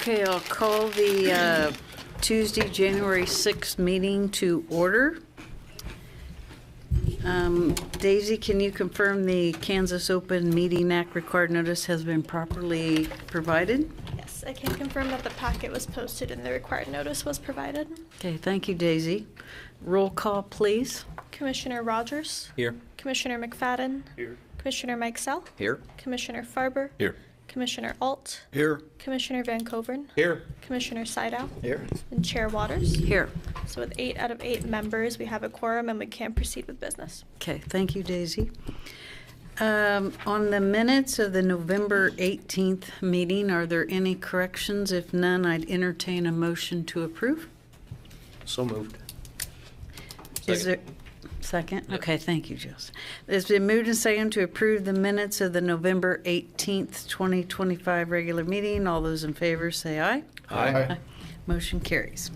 Okay, I'll call the Tuesday, January 6th meeting to order. Daisy, can you confirm the Kansas Open Meeting Act required notice has been properly provided? Yes, I can confirm that the packet was posted and the required notice was provided. Okay, thank you, Daisy. Roll call, please. Commissioner Rogers? Here. Commissioner McFadden? Here. Commissioner Mikesell? Here. Commissioner Farber? Here. Commissioner Alt? Here. Commissioner Van Coveren? Here. Commissioner Sydow? Here. And Chair Waters? Here. So with 8 out of 8 members, we have a quorum and we can proceed with business. Okay, thank you, Daisy. On the minutes of the November 18th meeting, are there any corrections? If none, I'd entertain a motion to approve. So moved. Is there second? Yep. Okay, thank you, Joseph. It's been moved and seconded to approve the minutes of the November 18th, 2025 regular meeting. All those in favor say aye. Aye. Motion carries.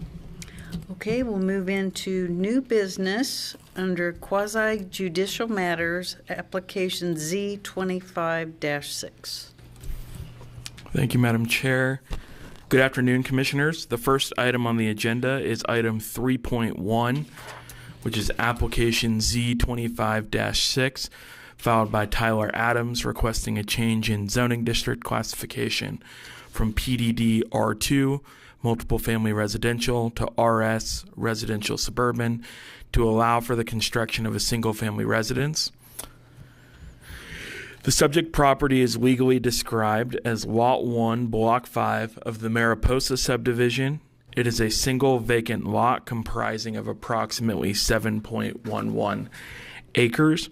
Okay, we'll move into new business under quasi judicial matters, application Z25-6. Thank you, Madam Chair. Good afternoon, Commissioners. The first item on the agenda is item 3.1, which is application Z25-6, filed by Tyler Adams, requesting a change in zoning district classification from PDD R2, multiple family residential, to RS, residential suburban, to allow for the construction of a single family residence. The subject property is legally described as Lot 1, Block 5 of the Mariposa subdivision. It is a single vacant lot comprising of approximately 7.11 acres.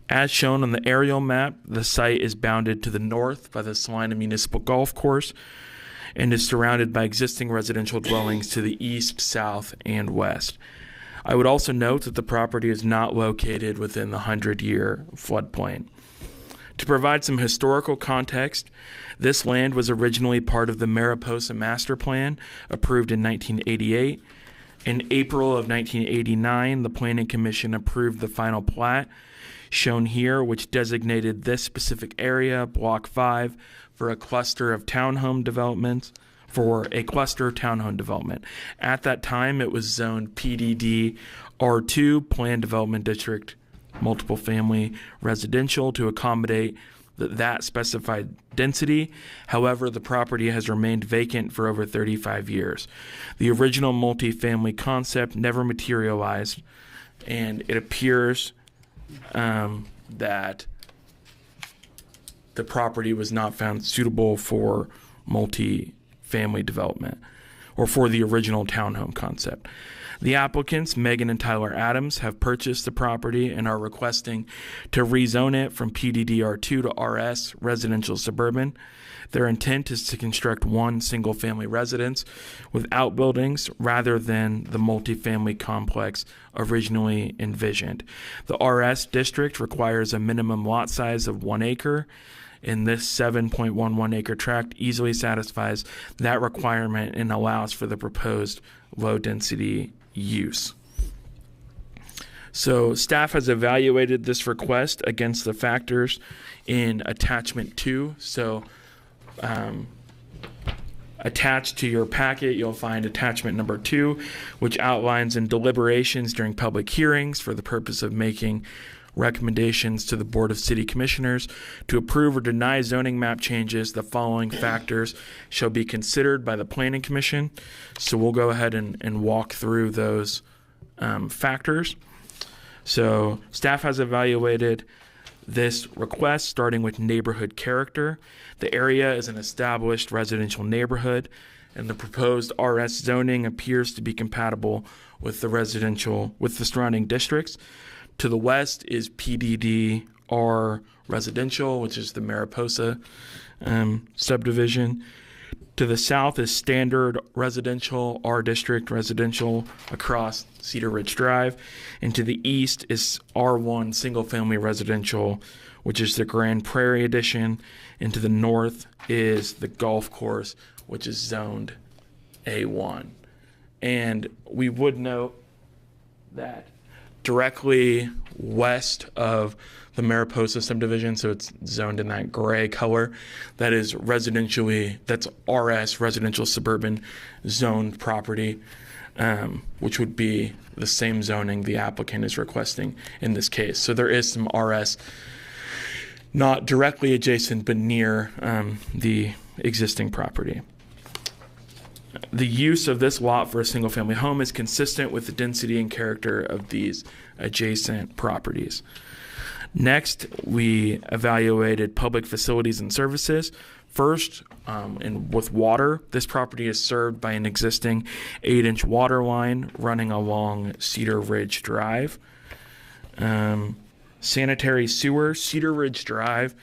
As shown on the aerial map, the site is bounded to the north by the Salina Municipal Golf Course and is surrounded by existing residential dwellings to the east, south, and west. I would also note that the property is not located within the 100-year floodplain. To provide some historical context, this land was originally part of the Mariposa Master Plan, approved in 1988. In April of 1989, the Planning Commission approved the final plat, shown here, which designated this specific area, Block 5, for a cluster of townhome developments, At that time, it was zoned PDD R2, Planned Development District, multiple family residential, to accommodate that specified density. However, the property has remained vacant for over 35 years. The original multifamily concept never materialized, and it appears that the property was not found suitable for multi-family development or for the original townhome concept. The applicants, Megan and Tyler Adams, have purchased the property and are requesting to rezone it from PDD-R2 to RS, residential suburban. Their intent is to construct one single-family residence with outbuildings rather than the multifamily complex originally envisioned. The RS district requires a minimum lot size of 1 acre, and this 7.11 acre tract easily satisfies that requirement and allows for the proposed low-density use. So staff has evaluated this request against the factors in attachment 2. So attached to your packet, you'll find attachment number 2, which outlines in deliberations during public hearings for the purpose of making recommendations to the Board of City Commissioners to approve or deny zoning map changes. The following factors shall be considered by the Planning Commission. So we'll go ahead and walk through those factors. So staff has evaluated this request starting with neighborhood character. The area is an established residential neighborhood, and the proposed RS zoning appears to be compatible with the surrounding districts. To the west is PDD-R residential, which is the Mariposa subdivision. To the south is standard residential, R district residential across Cedar Ridge Drive. And to the east is R1 single family residential, which is the Grand Prairie edition. And to the north is the golf course, which is zoned A1. And we would note that directly west of the Mariposa subdivision, so it's zoned in that gray color. That is that's RS, residential suburban zoned property, which would be the same zoning the applicant is requesting in this case. So there is some RS not directly adjacent but near the existing property. The use of this lot for a single-family home is consistent with the density and character of these adjacent properties. Next, we evaluated public facilities and services. First, with water, this property is served by an existing 8-inch water line running along Cedar Ridge Drive. Sanitary sewer, Cedar Ridge Drive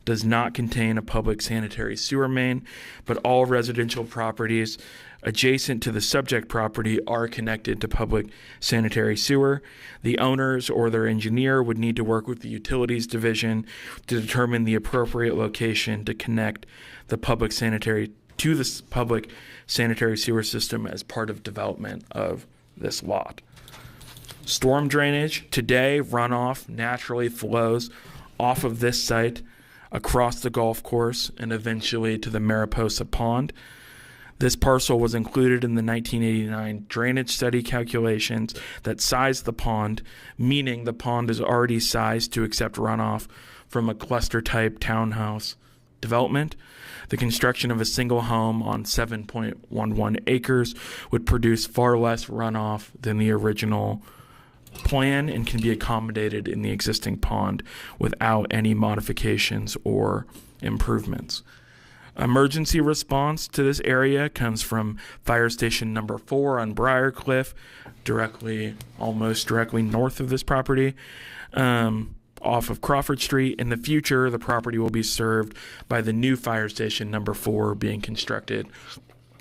does not contain a public sanitary sewer main, but all residential properties adjacent to the subject property are connected to public sanitary sewer. The owners or their engineer would need to work with the utilities division to determine the appropriate location to connect the public sanitary sewer system as part of development of this lot. Storm drainage. Today, runoff naturally flows off of this site across the golf course and eventually to the Mariposa Pond. This parcel was included in the 1989 drainage study calculations that sized the pond, meaning the pond is already sized to accept runoff from a cluster-type townhouse development. The construction of a single home on 7.11 acres would produce far less runoff than the original plan and can be accommodated in the existing pond without any modifications or improvements. Emergency response to this area comes from Fire Station number 4 on Briarcliff, almost directly north of this property, off of Crawford Street. In the future, the property will be served by the new Fire Station number 4 being constructed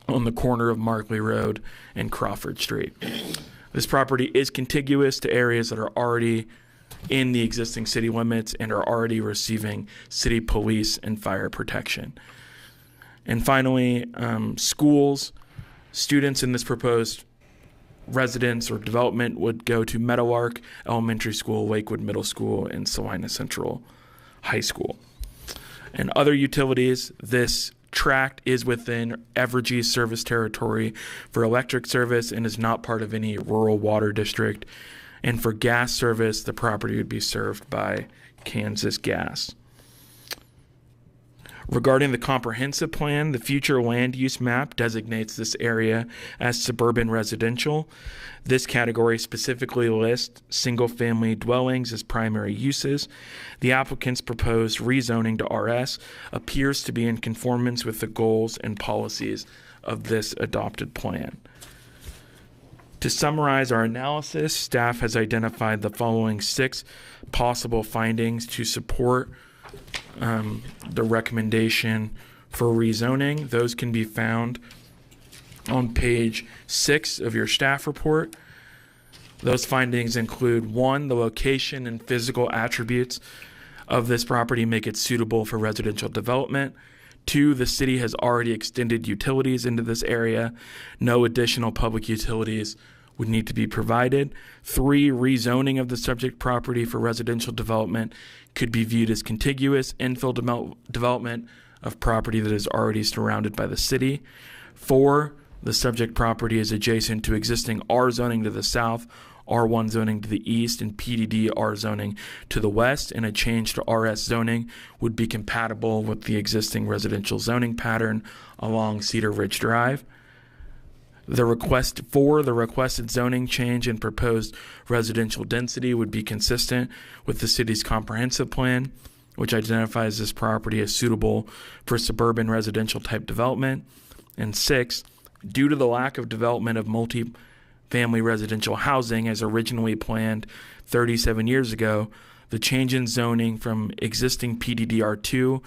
on the corner of Markley Road and Crawford Street. This property is contiguous to areas that are already in the existing city limits and are already receiving city police and fire protection. And finally, schools. Students in this proposed residence or development would go to Meadowlark Elementary School, Lakewood Middle School, and Salina Central High School. And other utilities, this tract is within Evergy's service territory for electric service and is not part of any rural water district. And for gas service, the property would be served by Kansas Gas. Regarding the comprehensive plan, the future land use map designates this area as suburban residential. This category specifically lists single-family dwellings as primary uses. The applicant's proposed rezoning to RS appears to be in conformance with the goals and policies of this adopted plan. To summarize our analysis, staff has identified the following 6 possible findings to support the recommendation for rezoning. Those can be found on page 6 of your staff report. Those findings include 1, the location and physical attributes of this property make it suitable for residential development. 2, the city has already extended utilities into this area. No additional public utilities would need to be provided. 3, rezoning of the subject property for residential development could be viewed as contiguous infill development of property that is already surrounded by the city. 4, the subject property is adjacent to existing R zoning to the south, R1 zoning to the east, and PDD R zoning to the west, and a change to RS zoning would be compatible with the existing residential zoning pattern along Cedar Ridge Drive. The requested zoning change and proposed residential density would be consistent with the city's comprehensive plan, which identifies this property as suitable for suburban residential type development. And 6, due to the lack of development of multi-family residential housing as originally planned 37 years ago, the change in zoning from existing PDDR2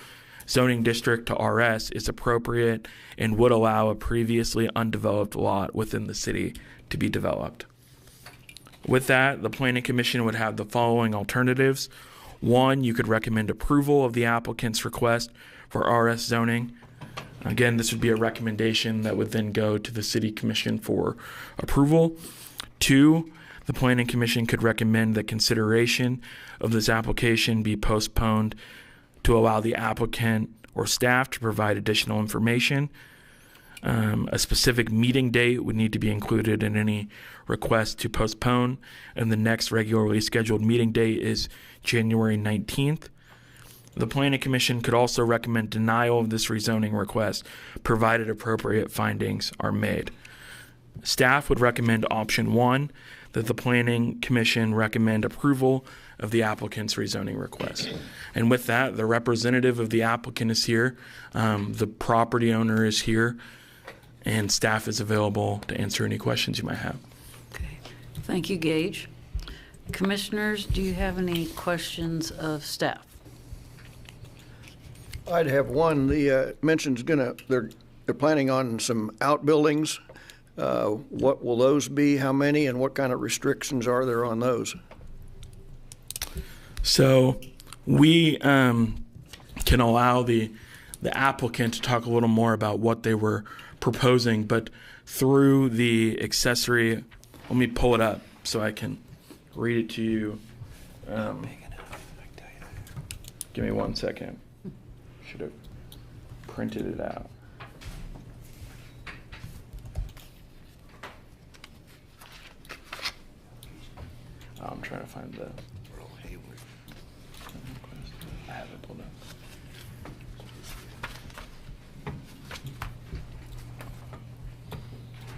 zoning district to RS is appropriate and would allow a previously undeveloped lot within the city to be developed. With that, the Planning Commission would have the following alternatives. 1, you could recommend approval of the applicant's request for RS zoning. Again, this would be a recommendation that would then go to the City Commission for approval. 2, The Planning Commission could recommend that consideration of this application be postponed to allow the applicant or staff to provide additional information. A specific meeting date would need to be included in any request to postpone, and the next regularly scheduled meeting date is January 19th. The Planning Commission could also recommend denial of this rezoning request, provided appropriate findings are made. Staff would recommend option 1, that the Planning Commission recommend approval of the applicant's rezoning request. And with that, the representative of the applicant is here, the property owner is here, and staff is available to answer any questions you might have. Okay. Thank you, Gage. Commissioners, do you have any questions of staff? I'd have one. The mention's they're planning on some outbuildings. What will those be? How many? And what kind of restrictions are there on those? So we can allow the applicant to talk a little more about what they were proposing, but through the accessory, let me pull it up so I can read it to you. Give me 1 second. Should have printed it out. I'm trying to find the. I have it pulled up.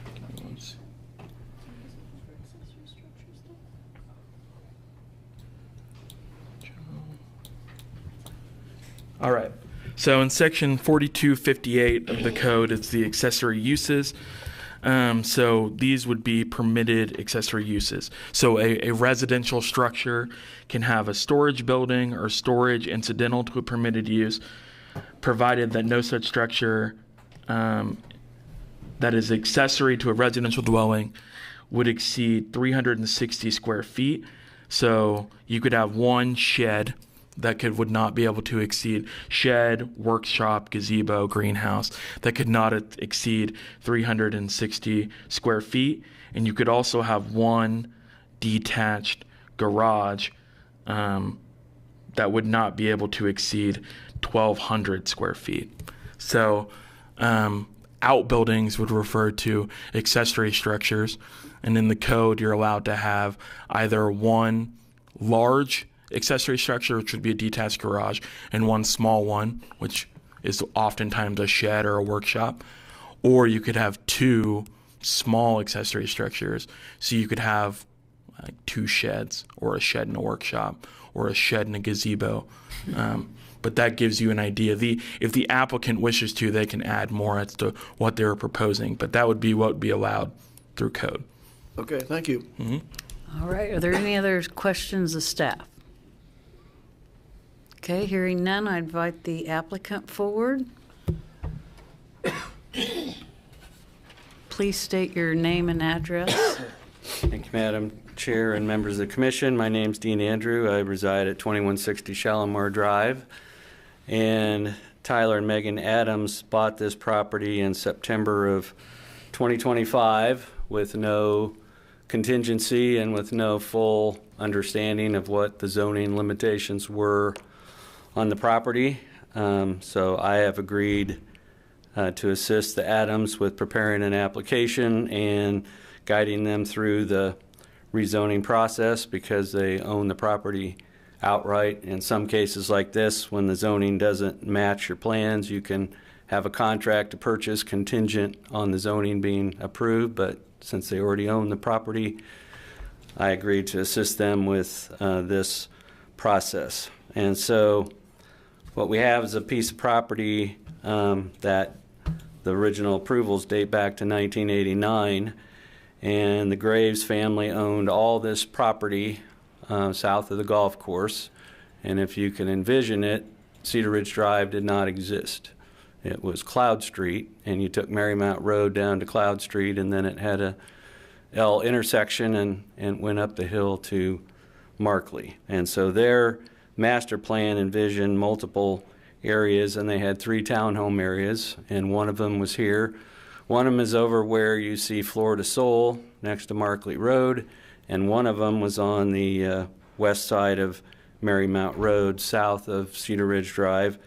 Give me one second. All right. So in section 4258 of the code, it's the accessory uses. So these would be permitted accessory uses. So a residential structure can have a storage building or storage incidental to a permitted use, provided that no such structure that is accessory to a residential dwelling would exceed 360 square feet. So you could have one shed that would not be able to exceed shed, workshop, gazebo, greenhouse that could not exceed 360 square feet. And you could also have one detached garage that would not be able to exceed 1,200 square feet. So outbuildings would refer to accessory structures. And in the code, you're allowed to have either one large accessory structure, which would be a detached garage, and one small one, which is oftentimes a shed or a workshop. Or you could have two small accessory structures. So you could have like two sheds, or a shed and a workshop, or a shed and a gazebo. But that gives you an idea. If the applicant wishes to, they can add more as to what they're proposing. But that would be what would be allowed through code. Okay, thank you. All right. Are there any other questions of staff? Okay, hearing none, I invite the applicant forward. Please state your name and address. Thank you, Madam Chair and members of the Commission. My name's Dean Andrew. I reside at 2160 Shalimar Drive. And Tyler and Megan Adams bought this property in September of 2025 with no contingency and with no full understanding of what the zoning limitations were on the property. So I have agreed to assist the Adams with preparing an application and guiding them through the rezoning process because they own the property outright. In some cases like this, when the zoning doesn't match your plans, you can have a contract to purchase contingent on the zoning being approved, but since they already own the property, I agreed to assist them with this process. And so what we have is a piece of property that the original approvals date back to 1989, and the Graves family owned all this property south of the golf course. And if you can envision it, Cedar Ridge Drive did not exist. It was Cloud Street, and you took Marymount Road down to Cloud Street, and then it had a L intersection and went up the hill to Markley. And so their master plan envisioned multiple areas, and they had 3 townhome areas, and one of them was here. One of them is over where you see Florida Soul next to Markley Road, and one of them was on the west side of Marymount Road, south of Cedar Ridge Drive.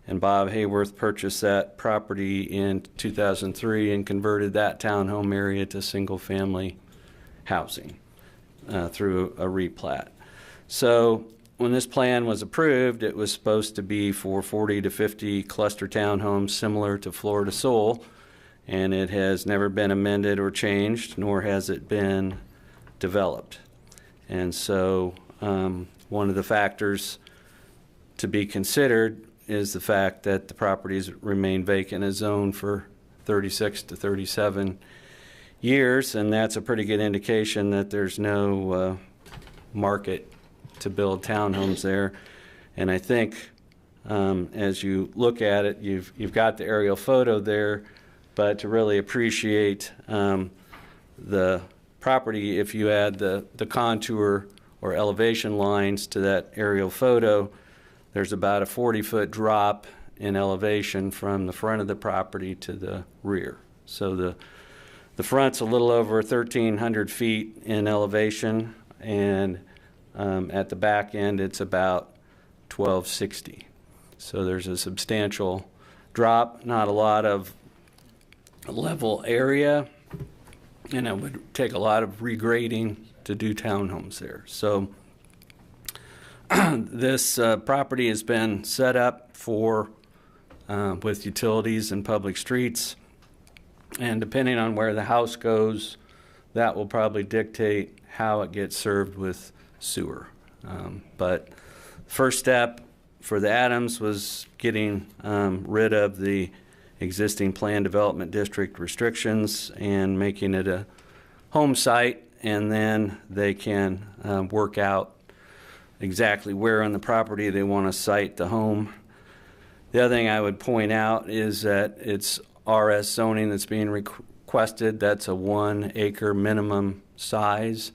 And Bob Hayworth purchased that property in 2003 and converted that townhome area to single-family housing through a replat. So when this plan was approved, it was supposed to be for 40 to 50 cluster townhomes similar to Florida Soul, and it has never been amended or changed, nor has it been developed. And so one of the factors to be considered is the fact that the properties remain vacant as zoned for 36 to 37 years, and that's a pretty good indication that there's no market to build townhomes there. And I think as you look at it, you've got the aerial photo there, but to really appreciate the property, if you add the contour or elevation lines to that aerial photo, there's about a 40-foot drop in elevation from the front of the property to the rear. So the front's a little over 1,300 feet in elevation, and at the back end it's about 1,260. So there's a substantial drop, not a lot of level area, and it would take a lot of regrading to do townhomes there. So this property has been set up for with utilities and public streets, and depending on where the house goes, that will probably dictate how it gets served with sewer. But first step for the Adams was getting rid of the existing planned development district restrictions and making it a home site, and then they can work out exactly where on the property they want to site the home. The other thing I would point out is that it's RS zoning that's being requested. That's a 1 acre minimum size.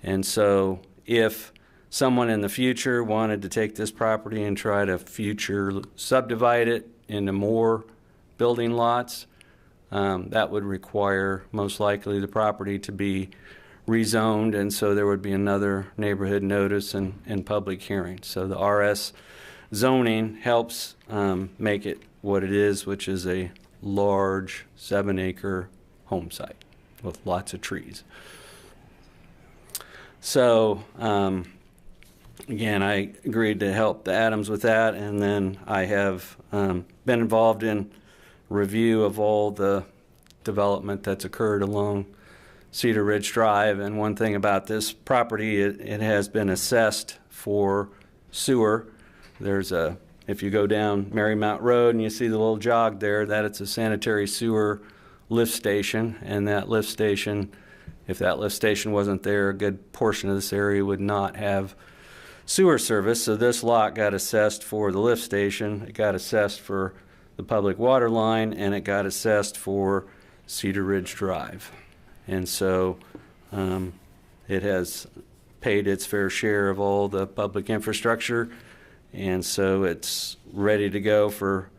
And so if someone in the future wanted to take this property and try to future subdivide it into more building lots, that would require most likely the property to be rezoned, and so there would be another neighborhood notice and public hearing. So the RS zoning helps make it what it is, which is a large 7 acre home site with lots of trees. So again, I agreed to help the Adams with that, and then I have been involved in review of all the development that's occurred along Cedar Ridge Drive. And one thing about this property, it has been assessed for sewer. There's a, if you go down Marymount Road and you see the little jog there, that it's a sanitary sewer lift station, and that lift station, if that lift station wasn't there, a good portion of this area would not have sewer service. So this lot got assessed for the lift station, it got assessed for the public water line, and it got assessed for Cedar Ridge Drive. And so it has paid its fair share of all the public infrastructure, and so it's ready to go for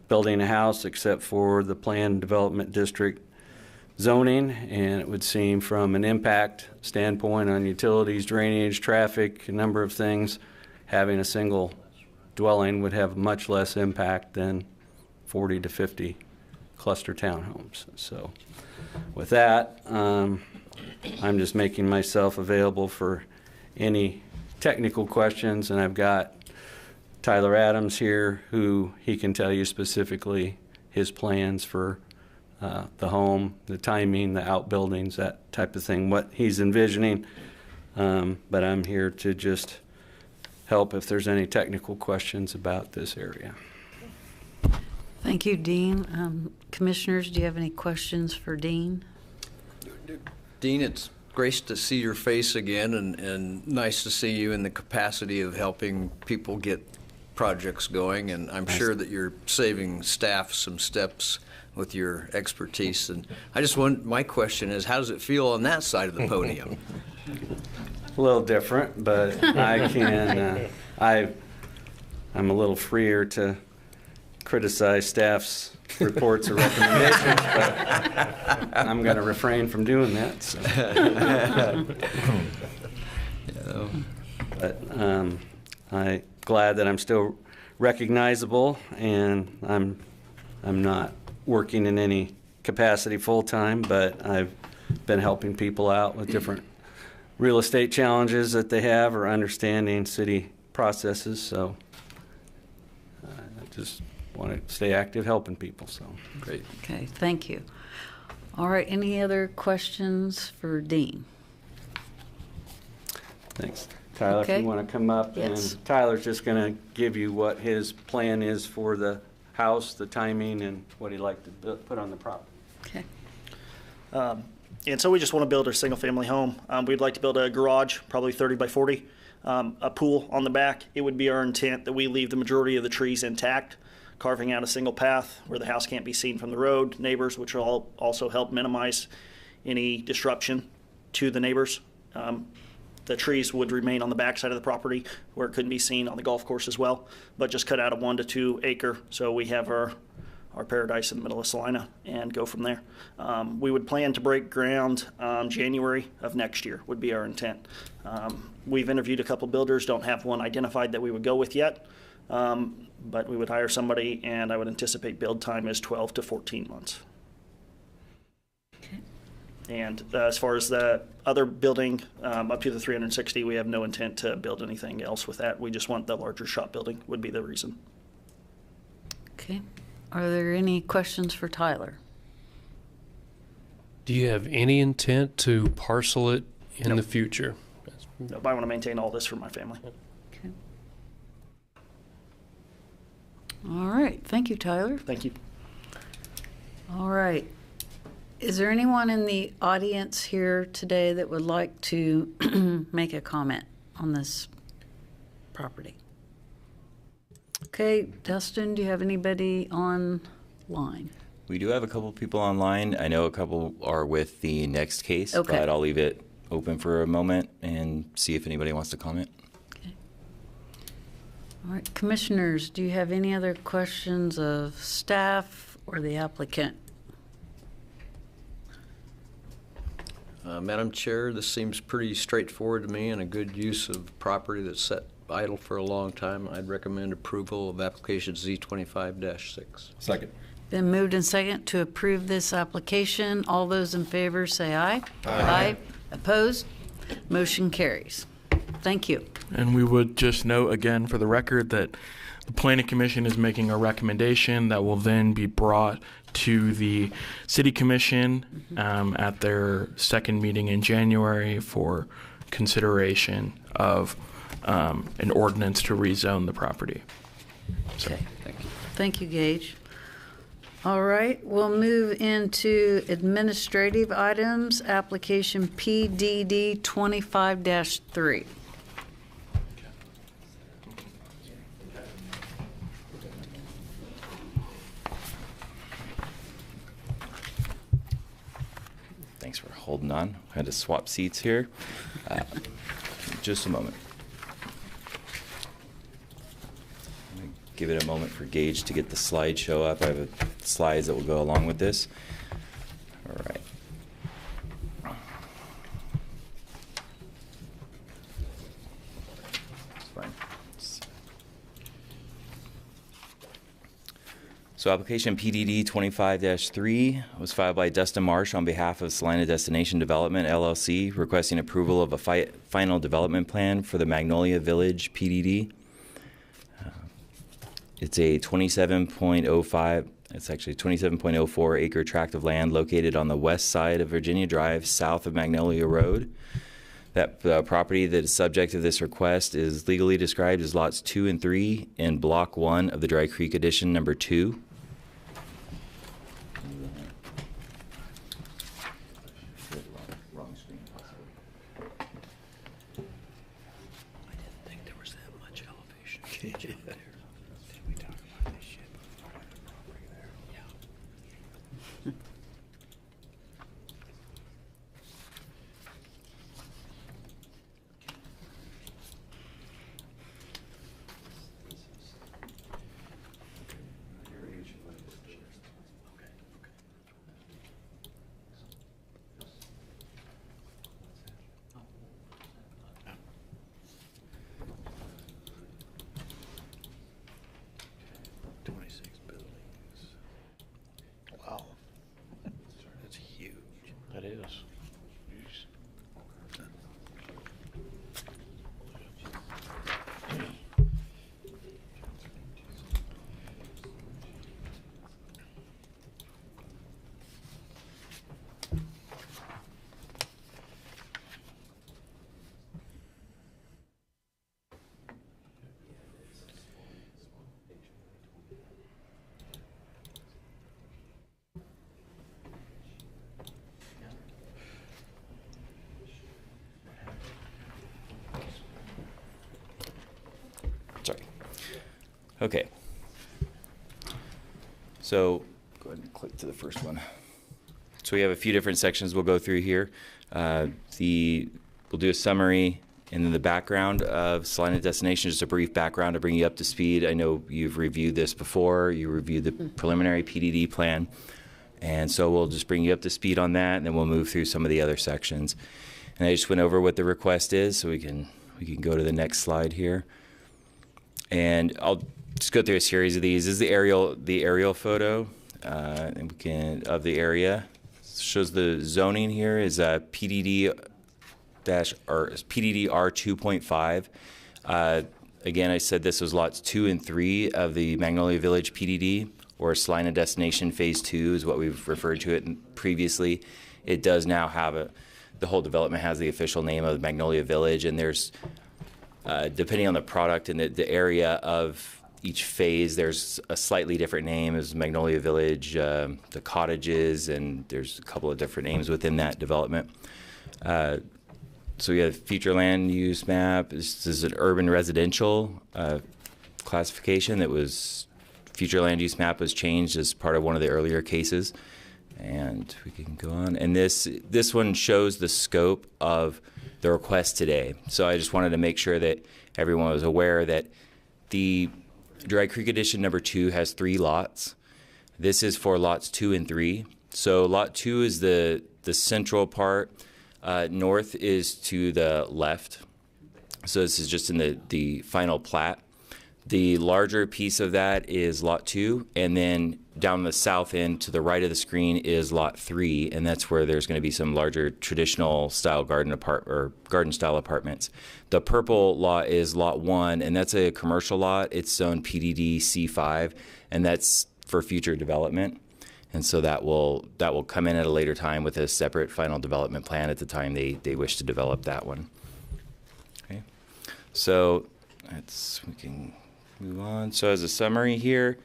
building a house, except for the planned development district zoning. And it would seem from an impact standpoint on utilities, drainage, traffic, a number of things, having a single dwelling would have much less impact than 40 to 50 cluster townhomes. So with that, I'm just making myself available for any technical questions, and I've got Tyler Adams here, who he can tell you specifically his plans for the home, the timing, the outbuildings, that type of thing, what he's envisioning. But I'm here to just help if there's any technical questions about this area. Thank you, Dean. Commissioners, do you have any questions for Dean? Dean, it's great to see your face again, and nice to see you in the capacity of helping people get projects going, and I'm sure that you're saving staff some steps with your expertise. And I just want, my question is, how does it feel on that side of the podium? A little different, but I can, I'm a little freer to criticize staff's reports or recommendations, but I'm going to refrain from doing that. So. But I'm glad that I'm still recognizable, and I'm not working in any capacity full time, but I've been helping people out with different real estate challenges that they have or understanding city processes. So I just want to stay active helping people. So Great. Okay, thank you. All right, any other questions for Dean? thanks. Tyler, if Okay. you want to come up, Yes. and Tyler's just going to give you what his plan is for the house, the timing, and what he'd like to put on the property. Okay. And so we just want to build a single-family home. We'd like to build a garage, probably 30 by 40, a pool on the back. It would be our intent that we leave the majority of the trees intact, carving out a single path where the house can't be seen from the road, neighbors, which will also help minimize any disruption to the neighbors. The trees would remain on the back side of the property where it couldn't be seen on the golf course as well, but just cut out a 1 to 2 acre so we have our paradise in the middle of Salina and go from there. We would plan to break ground January of next year would be our intent. We've interviewed a couple builders, don't have one identified that we would go with yet, but we would hire somebody, and I would anticipate build time is 12 to 14 months. Okay. And as far as the other building, up to the 360, we have no intent to build anything else with that. We just want the larger shop building would be the reason. Okay. Are there any questions for Tyler? Do you have any intent to parcel it in Nope. the future? No, but I want to maintain all this for my family. Okay. All right. Thank you, Tyler. Thank you. All right. Is there anyone in the audience here today that would like to make a comment on this property? Okay, Dustin, do you have anybody online? We do have a couple people online. I know a couple are with the next case, Okay. but I'll leave it open for a moment and see if anybody wants to comment. Okay. All right, commissioners, do you have any other questions of staff or the applicant? Madam Chair, this seems pretty straightforward to me and a good use of property that's sat idle for a long time. I'd recommend approval of application Z25-6. Second. Been moved and second to approve this application. All those in favor say aye. Aye. Opposed? Motion carries. Thank you. And we would just note again for the record that the Planning Commission is making a recommendation that will then be brought to the City Commission at their second meeting in January for consideration of an ordinance to rezone the property. So, Okay. Thank you. Thank you, Gage. All right, we'll move into administrative items, application PDD 25-3. Thanks for holding on. I had to swap seats here. Just a moment. I'm gonna give it a moment for Gage to get the slideshow up. I have slides that will go along with this. All right. It's fine. So application PDD 25-3 was filed by Dustin Marsh on behalf of Salina Destination Development LLC, requesting approval of a final development plan for the Magnolia Village PDD. It's a 27.05, it's actually 27.04 acre tract of land located on the west side of Virginia Drive, south of Magnolia Road. That property that is subject to this request is legally described as lots 2 and 3 in Block 1 of the Dry Creek Edition number 2. Okay. So go ahead and click to the first one. So we have a few different sections we'll go through here. We'll do a summary and then the background of Salina Destination, just a brief background to bring you up to speed. I know you've reviewed this before. You reviewed the preliminary PDD plan. And so we'll just bring you up to speed on that, and then we'll move through some of the other sections. And I just went over what the request is, so we can go to the next slide here. And I'll just go through a series of these. This is the aerial photo and we can of the area. It shows the zoning here is PDD R2.5. Again, I said this was lots 2 and 3 of the Magnolia Village PDD, or Salina Destination Phase 2 is what we've referred to it previously. It does now have the whole development has the official name of Magnolia Village, and there's, depending on the product and the area of each phase, there's a slightly different name as Magnolia Village, the cottages, and there's a couple of different names within that development. So we have future land use map. This is an urban residential classification that was, future land use map was changed as part of one of the earlier cases. And we can go on. And this one shows the scope of the request today. So I just wanted to make sure that everyone was aware that the Dry Creek Edition number 2 has 3 lots. This is for lots 2 and 3. So lot 2 is the central part. North is to the left. So this is just in the final plat. The larger piece of that is lot 2, and then down the south end to the right of the screen is lot 3, and that's where there's going to be some larger traditional style garden style apartments. The purple lot is lot 1, and that's a commercial lot. It's zoned PDD C5, and that's for future development. And so that will come in at a later time with a separate final development plan at the time they wish to develop that one. Okay, so we can move on. So as a summary here,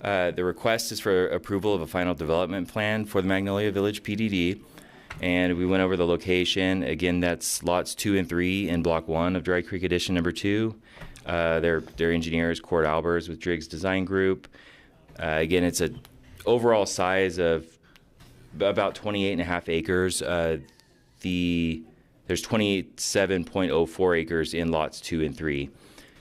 the request is for approval of a final development plan for the Magnolia Village PDD, and we went over the location. Again, that's lots 2 and 3 in Block 1 of Dry Creek Edition number 2. Their engineers, Cord Albers with Driggs Design Group. Again, it's a overall size of about 28.5 acres. There's 27.04 acres in lots 2 and 3,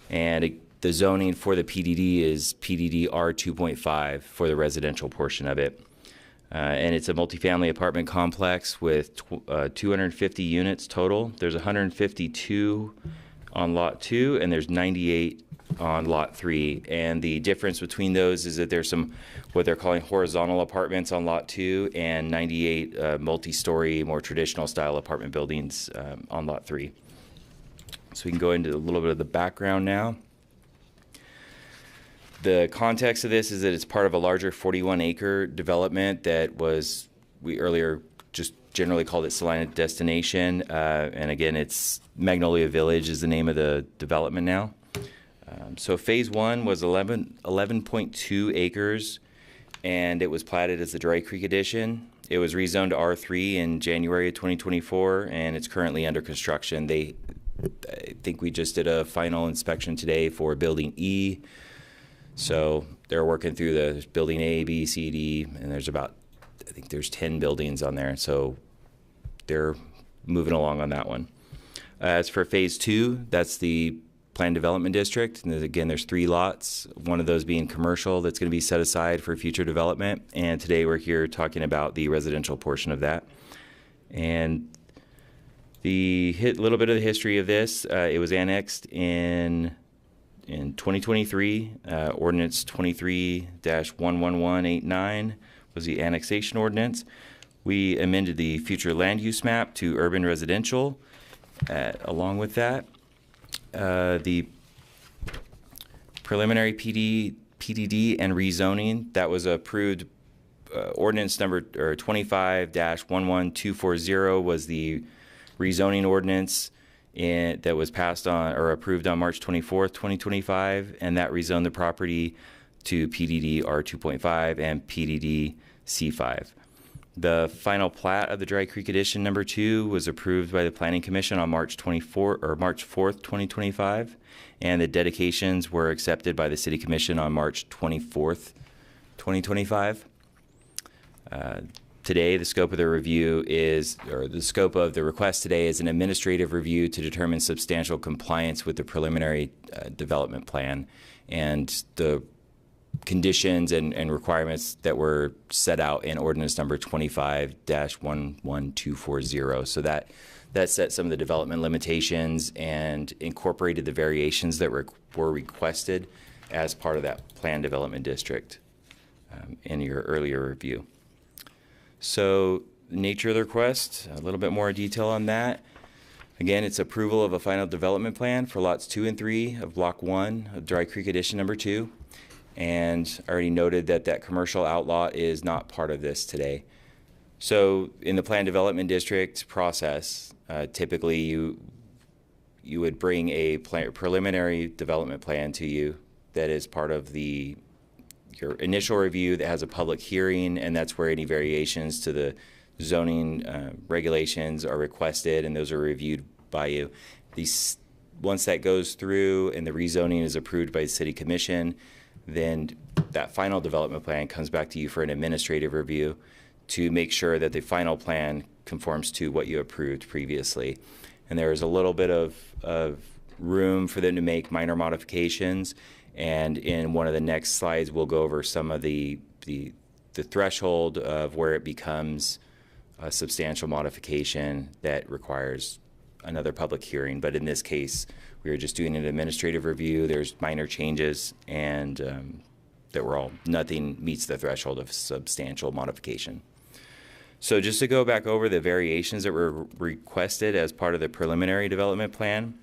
and the zoning for the PDD is PDD R2.5 for the residential portion of it. And it's a multifamily apartment complex with 250 units total. There's 152 on lot 2, and there's 98 on lot 3. And the difference between those is that there's some what they're calling horizontal apartments on lot 2 and 98 multi-story, more traditional style apartment buildings on lot 3. So we can go into a little bit of the background now. The context of this is that it's part of a larger 41-acre development that we earlier just generally called it Salina Destination. And again, it's Magnolia Village is the name of the development now. So phase 1 was 11.2 acres, and it was platted as the Dry Creek Edition. It was rezoned to R3 in January of 2024, and it's currently under construction. I think we just did a final inspection today for Building E. So they're working through the building A, B, C, D, and there's I think there's 10 buildings on there. So they're moving along on that one. As for phase 2, that's the planned development district. And again, there's 3 lots, one of those being commercial that's going to be set aside for future development. And today we're here talking about the residential portion of that. And the little bit of the history of this, it was annexed in 2023, Ordinance 23-11189 was the annexation ordinance. We amended the future land use map to urban residential. Along with that, the preliminary PDD and rezoning, that was approved. Ordinance number 25-11240 was the rezoning ordinance that was passed on or approved on March 24th, 2025, and that rezoned the property to PDD R2.5 and PDD C5. The final plat of the Dry Creek Addition number 2 was approved by the Planning Commission on March 4th, 2025, and the dedications were accepted by the City Commission on March 24th, 2025. Today, the scope of the review is, or the scope of the request today is an administrative review to determine substantial compliance with the preliminary development plan and the conditions and requirements that were set out in ordinance number 25-11240. So that set some of the development limitations and incorporated the variations that were requested as part of that plan development district in your earlier review. So nature of the request, a little bit more detail on that. Again, it's approval of a final development plan for lots 2 and 3 of block 1 of Dry Creek Addition number 2. And I already noted that commercial outlot is not part of this today. So in the plan development district process, typically you would bring a preliminary development plan to you that is part of your initial review that has a public hearing, and that's where any variations to the zoning regulations are requested, and those are reviewed by you. Once that goes through and the rezoning is approved by the City Commission, then that final development plan comes back to you for an administrative review to make sure that the final plan conforms to what you approved previously. And there is a little bit of room for them to make minor modifications. And in one of the next slides, we'll go over some of the threshold of where it becomes a substantial modification that requires another public hearing. But in this case, we are just doing an administrative review. There's minor changes, and nothing meets the threshold of substantial modification. So just to go back over the variations that were requested as part of the preliminary development plan,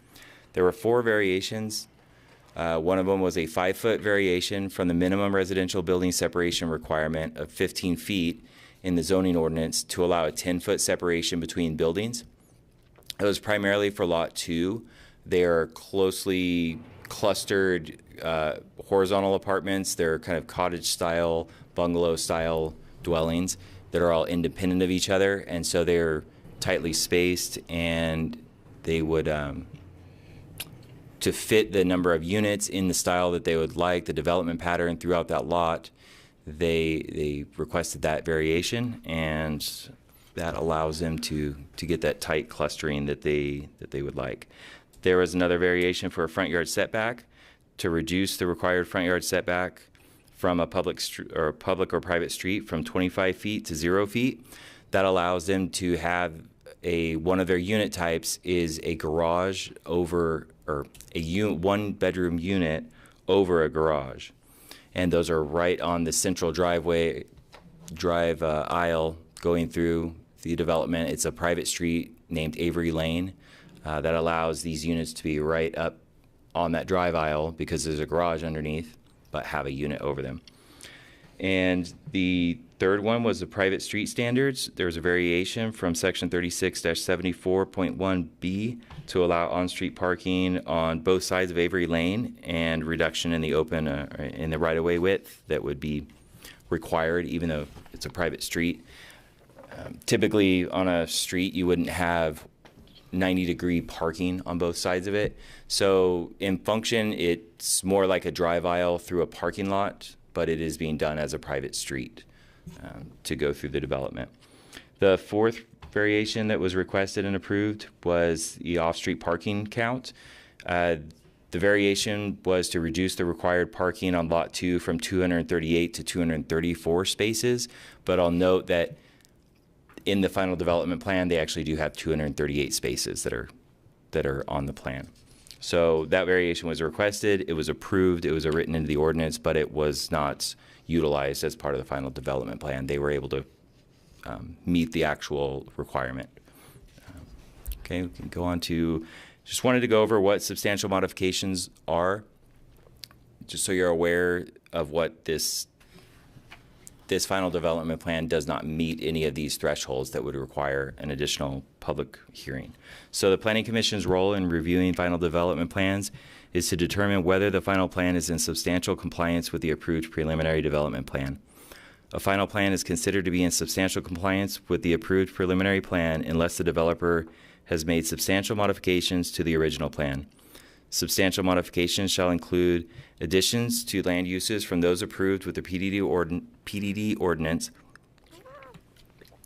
there were 4 variations. One of them was a 5-foot variation from the minimum residential building separation requirement of 15 feet in the zoning ordinance to allow a 10-foot separation between buildings. It was primarily for lot 2. They are closely clustered horizontal apartments. They're kind of cottage-style, bungalow-style dwellings that are all independent of each other, and so they're tightly spaced, and they would, to fit the number of units in the style that they would like, the development pattern throughout that lot, they requested that variation, and that allows them to get that tight clustering that they would like. There was another variation for a front yard setback to reduce the required front yard setback from a public or private street from 25 feet to 0 feet. That allows them to have one of their unit types is a garage over, or a one bedroom unit over a garage, and those are right on the central drive aisle going through the development. It's a private street named Avery Lane. That allows these units to be right up on that drive aisle because there's a garage underneath, but have a unit over them. And the third one was the private street standards. There was a variation from section 36-74.1B to allow on-street parking on both sides of Avery Lane and reduction in the in the right-of-way width that would be required even though it's a private street. Typically on a street you wouldn't have 90-degree parking on both sides of it. So in function, it's more like a drive aisle through a parking lot, but it is being done as a private street to go through the development. The fourth variation that was requested and approved was the off-street parking count. The variation was to reduce the required parking on Lot 2 from 238 to 234 spaces, but I'll note that in the final development plan, they actually do have 238 spaces that are on the plan. So that variation was requested, it was approved, it was written into the ordinance, but it was not utilized as part of the final development plan. They were able to meet the actual requirement. Okay, we can go on to, just wanted to go over what substantial modifications are, just so you're aware of what this final development plan does not meet any of these thresholds that would require an additional public hearing. So the Planning Commission's role in reviewing final development plans is to determine whether the final plan is in substantial compliance with the approved preliminary development plan. A final plan is considered to be in substantial compliance with the approved preliminary plan unless the developer has made substantial modifications to the original plan. Substantial modifications shall include additions to land uses from those approved with the PDD ordinance,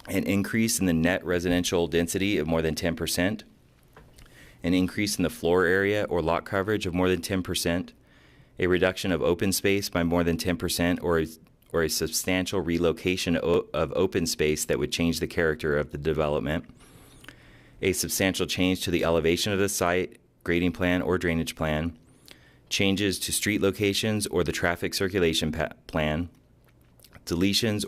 an increase in the net residential density of more than 10%, an increase in the floor area or lot coverage of more than 10%, a reduction of open space by more than 10%, or a substantial relocation of open space that would change the character of the development, a substantial change to the elevation of the site, grading plan, or drainage plan, changes to street locations or the traffic circulation plan, deletions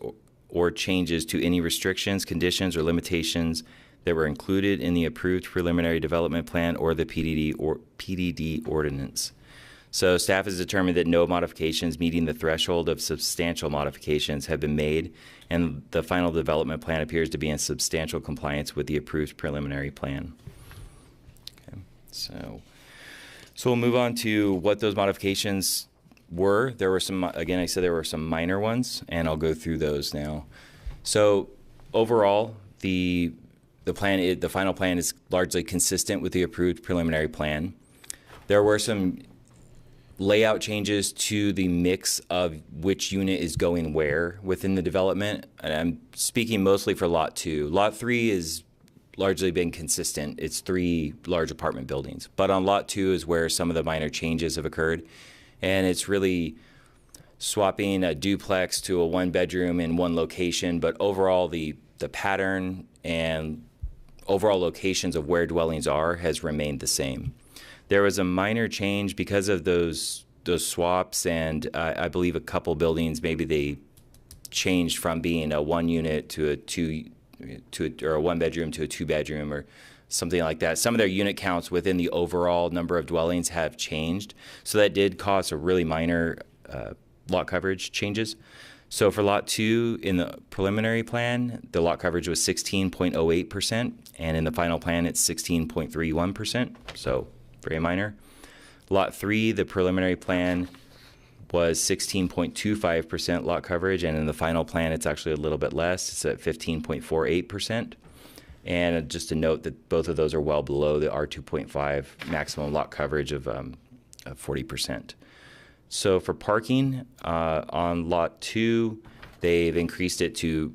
or changes to any restrictions, conditions, or limitations that were included in the approved preliminary development plan or the PDD ordinance. So staff has determined that no modifications meeting the threshold of substantial modifications have been made, and the final development plan appears to be in substantial compliance with the approved preliminary plan. Okay, so we'll move on to what those modifications were. There were some, again, I said there were some minor ones, and I'll go through those now. So overall, the final plan is largely consistent with the approved preliminary plan. There were some layout changes to the mix of which unit is going where within the development, and I'm speaking mostly for Lot 2. Lot 3 has largely been consistent. It's 3 large apartment buildings. But on Lot 2 is where some of the minor changes have occurred, and it's really swapping a duplex to a 1-bedroom in one location, but overall the pattern and overall locations of where dwellings are has remained the same. There was a minor change because of those swaps, and I believe a couple buildings, maybe they changed from being a 1-unit to a 2 or a 1-bedroom to a 2-bedroom or something like that. Some of their unit counts within the overall number of dwellings have changed, so that did cause a really minor lot coverage changes. So for Lot 2 in the preliminary plan, the lot coverage was 16.08%, and in the final plan it's 16.31%, so very minor. Lot 3, the preliminary plan was 16.25% lot coverage, and in the final plan it's actually a little bit less. It's at 15.48%. And just to note that both of those are well below the R2.5 maximum lot coverage of 40%. So for parking, on Lot 2, they've increased it to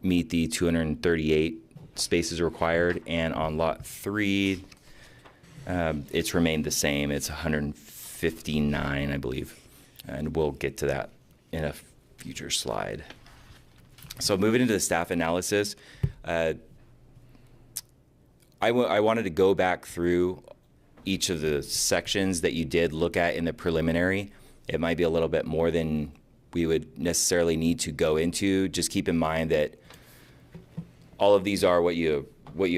meet the 238 spaces required, and on Lot 3, it's remained the same. It's 159, I believe, and we'll get to that in a future slide. So moving into the staff analysis, I wanted to go back through each of the sections that you did look at in the preliminary. It might be a little bit more than we would necessarily need to go into. Just keep in mind that all of these are what you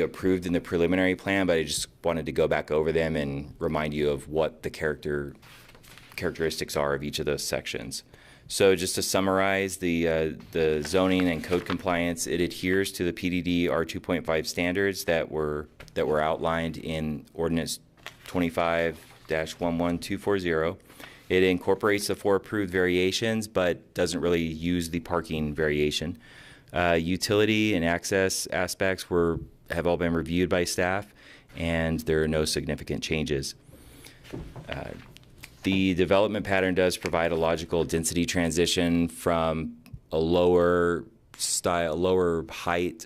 approved in the preliminary plan, but I just wanted to go back over them and remind you of what the characteristics are of each of those sections. So just to summarize, the zoning and code compliance, it adheres to the PDD R2.5 standards that were outlined in Ordinance 25-11240. It incorporates the 4 approved variations, but doesn't really use the parking variation. Utility and access aspects have all been reviewed by staff, and there are no significant changes. The development pattern does provide a logical density transition from a lower height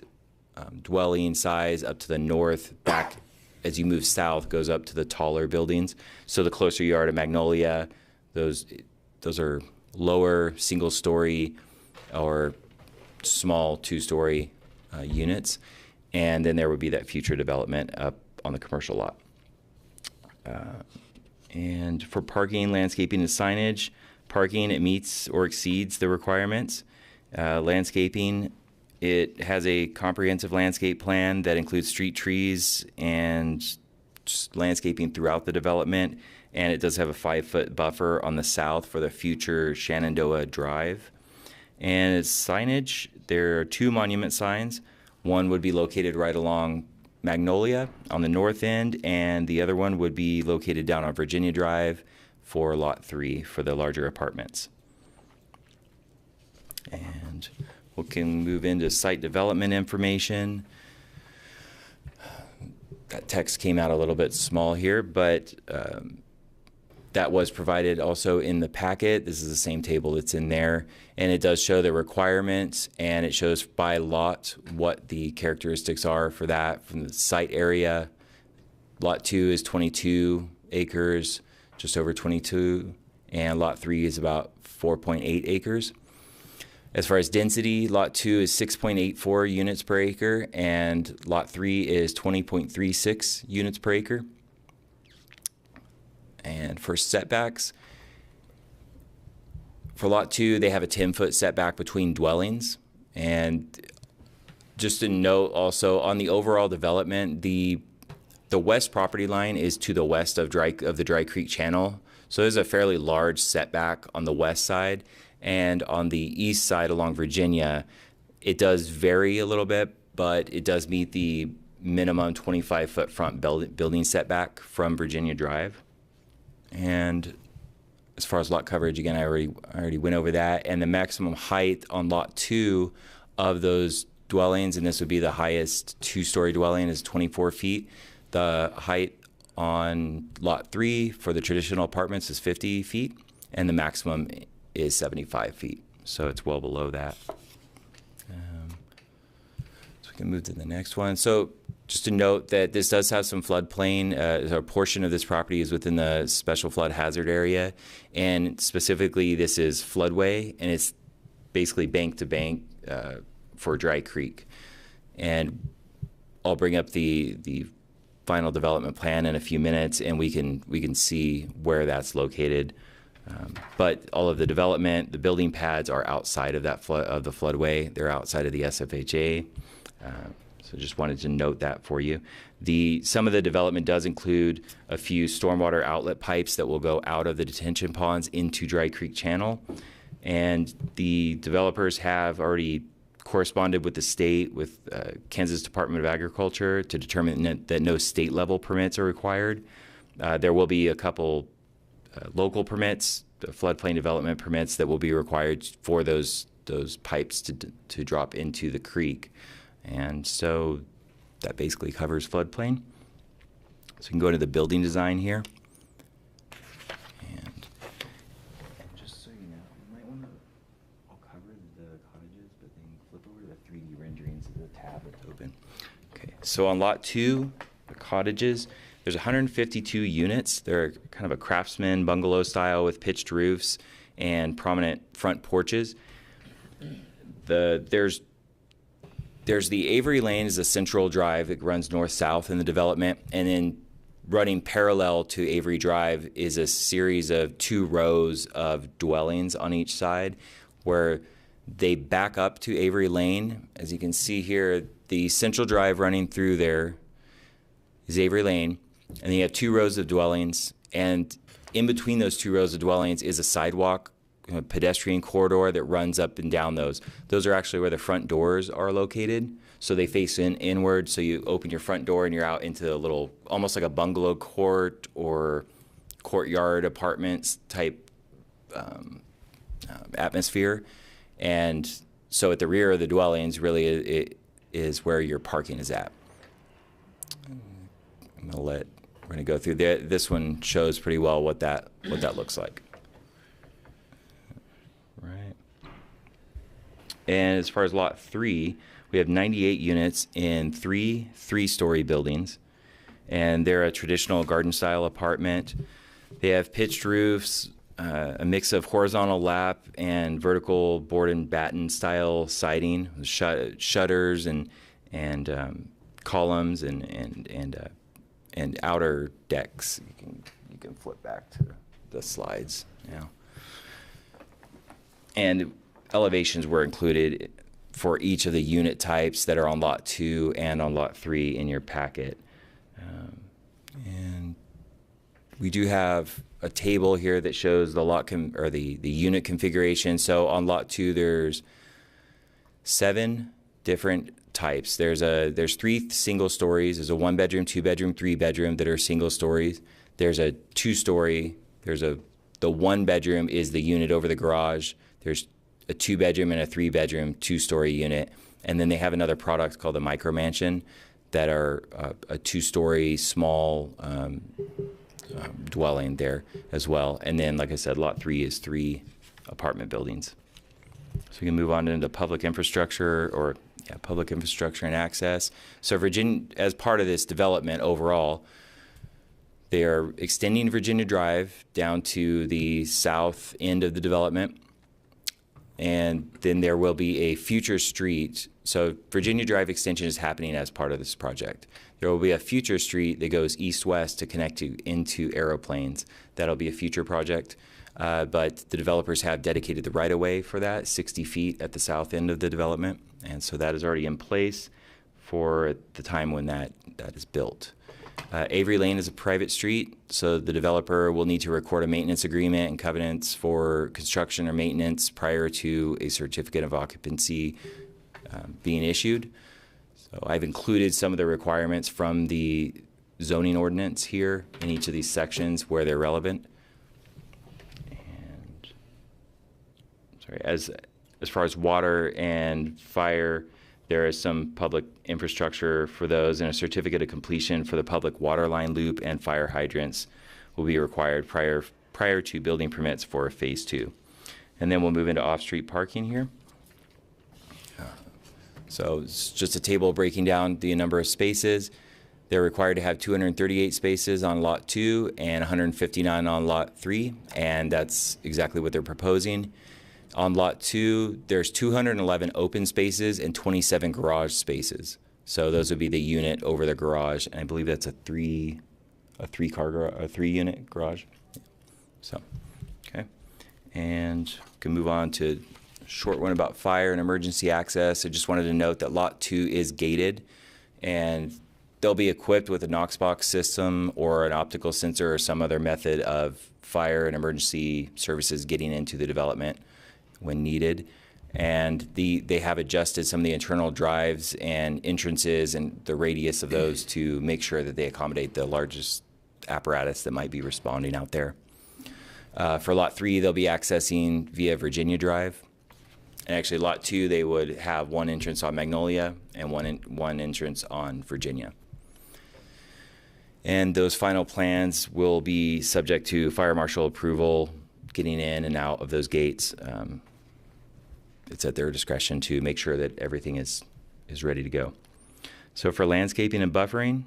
dwelling size up to the north, back as you move south goes up to the taller buildings. So the closer you are to Magnolia, those are lower single-story or small 2-story units. And then there would be that future development up on the commercial lot. And for parking, landscaping, and signage, parking, it meets or exceeds the requirements. Landscaping, it has a comprehensive landscape plan that includes street trees and landscaping throughout the development. And it does have a 5-foot buffer on the south for the future Shenandoah Drive. And its signage, there are 2 monument signs. One would be located right along Magnolia on the north end, and the other one would be located down on Virginia Drive for Lot 3 for the larger apartments. And we can move into site development information. That text came out a little bit small here, but that was provided also in the packet. This is the same table that's in there, and it does show the requirements, and it shows by lot what the characteristics are for that from the site area. Lot 2 is 22 acres, just over 22, and lot 3 is about 4.8 acres. As far as density, lot 2 is 6.84 units per acre, and lot 3 is 20.36 units per acre. And for setbacks, for lot 2, they have a 10-foot setback between dwellings. And just to note also, on the overall development, the west property line is to the west of the Dry Creek Channel. So there's a fairly large setback on the west side. And on the east side along Virginia, it does vary a little bit, but it does meet the minimum 25-foot front building setback from Virginia Drive. And as far as lot coverage, again, I already went over that. And the maximum height on lot 2 of those dwellings, and this would be the highest two-story dwelling, is 24 feet. The height on lot 3 for the traditional apartments is 50 feet, and the maximum is 75 feet. So it's well below that. So we can move to the next one. So just to note that this does have some floodplain. A portion of this property is within the special flood hazard area, and specifically this is floodway, and it's basically bank to bank for Dry Creek. And I'll bring up the final development plan in a few minutes, and we can see where that's located. But all of the development, the building pads are outside of that the floodway. They're outside of the SFHA. So just wanted to note that for you. Some of the development does include a few stormwater outlet pipes that will go out of the detention ponds into Dry Creek Channel. And the developers have already corresponded with the state, with Kansas Department of Agriculture, to determine that no state level permits are required. There will be a couple local permits, the floodplain development permits, that will be required for those pipes to drop into the creek. And so that basically covers floodplain. So we can go to the building design here. And just so you know, you might want to, I'll cover the cottages, but then flip over to the 3D renderings of the tab that's open. Okay, so on lot 2, the cottages, there's 152 units. They're kind of a craftsman bungalow style with pitched roofs and prominent front porches. There's the Avery Lane is a central drive that runs north-south in the development, and then running parallel to Avery Drive is a series of 2 rows of dwellings on each side where they back up to Avery Lane. As you can see here, the central drive running through there is Avery Lane, and then you have 2 rows of dwellings, and in between those 2 rows of dwellings is a sidewalk, a pedestrian corridor that runs up and down those. Those are actually where the front doors are located. So they face inward, so you open your front door and you're out into a little, almost like a bungalow court or courtyard apartments type atmosphere. And so at the rear of the dwellings, really it is where your parking is at. We're gonna go through there. This one shows pretty well what that looks like. Right. And as far as lot 3, we have 98 units in 3 three-story buildings, and they're a traditional garden-style apartment. They have pitched roofs, a mix of horizontal lap and vertical board and batten style siding, shutters and columns and outer decks. You can flip back to the slides now. And elevations were included for each of the unit types that are on lot 2 and on lot 3 in your packet. And we do have a table here that shows the unit configuration. So on lot 2, there's 7 different types. There's 3 single stories. There's a 1-bedroom, 2-bedroom, 3-bedroom that are single stories. There's a 2-story. The 1-bedroom is the unit over the garage. a 2-bedroom and a 3-bedroom, 2-story unit. And then they have another product called the micro mansion that are a 2-story small dwelling there as well. And then, like I said, lot 3 is 3 apartment buildings. So we can move on into public infrastructure public infrastructure and access. So Virginia, as part of this development overall, they are extending Virginia Drive down to the south end of the development. And then there will be a future street. So Virginia Drive extension is happening as part of this project. There will be a future street that goes east-west to connect into aeroplanes. That'll be a future project. But the developers have dedicated the right-of-way for that, 60 feet at the south end of the development. And so that is already in place for the time when that is built. Avery Lane is a private street, so the developer will need to record a maintenance agreement and covenants for construction or maintenance prior to a certificate of occupancy being issued. So I've included some of the requirements from the zoning ordinance here in each of these sections where they're relevant. And sorry, as far as water and fire, there is some public infrastructure for those, and a certificate of completion for the public water line loop and fire hydrants will be required prior to building permits for phase 2. And then we'll move into off-street parking here. So it's just a table breaking down the number of spaces. They're required to have 238 spaces on lot 2 and 159 on lot 3, and that's exactly what they're proposing. On lot 2, there's 211 open spaces and 27 garage spaces. So those would be the unit over the garage, and I believe that's a 3-unit garage. So, okay, and we can move on to a short one about fire and emergency access. I just wanted to note that lot 2 is gated, and they'll be equipped with a Knox box system or an optical sensor or some other method of fire and emergency services getting into the development when needed. And they have adjusted some of the internal drives and entrances and the radius of those to make sure that they accommodate the largest apparatus that might be responding out there. For lot 3, they'll be accessing via Virginia Drive. And actually lot 2, they would have one entrance on Magnolia and one entrance on Virginia. And those final plans will be subject to fire marshal approval, getting in and out of those gates. It's at their discretion to make sure that everything is ready to go. So for landscaping and buffering,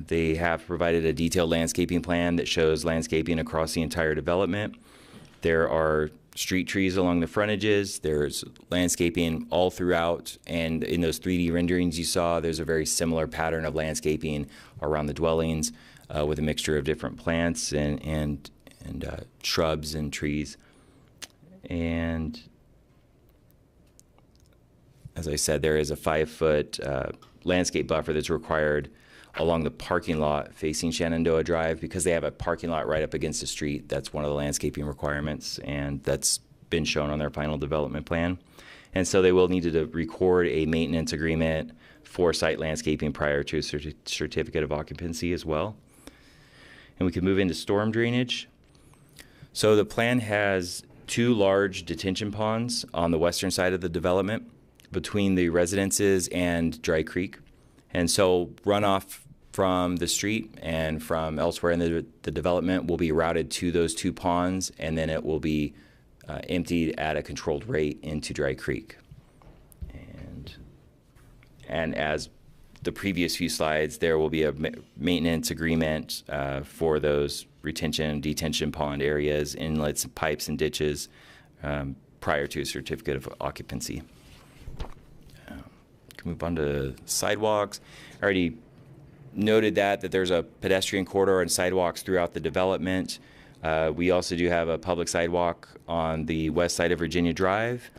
they have provided a detailed landscaping plan that shows landscaping across the entire development. There are street trees along the frontages. There's landscaping all throughout, and in those 3D renderings you saw, there's a very similar pattern of landscaping around the dwellings with a mixture of different plants and shrubs and trees. And as I said, there is a 5-foot landscape buffer that's required along the parking lot facing Shenandoah Drive because they have a parking lot right up against the street. That's one of the landscaping requirements, and that's been shown on their final development plan. And so they will need to record a maintenance agreement for site landscaping prior to a certificate of occupancy as well. And we can move into storm drainage. So the plan has 2 large detention ponds on the western side of the development between the residences and Dry Creek. And so runoff from the street and from elsewhere in the development will be routed to those 2 ponds, and then it will be emptied at a controlled rate into Dry Creek. And as the previous few slides, there will be a maintenance agreement for those retention and detention pond areas, inlets, pipes, and ditches prior to a certificate of occupancy. Can move on to sidewalks. I already noted that there's a pedestrian corridor and sidewalks throughout the development. We also do have a public sidewalk on the west side of Virginia Drive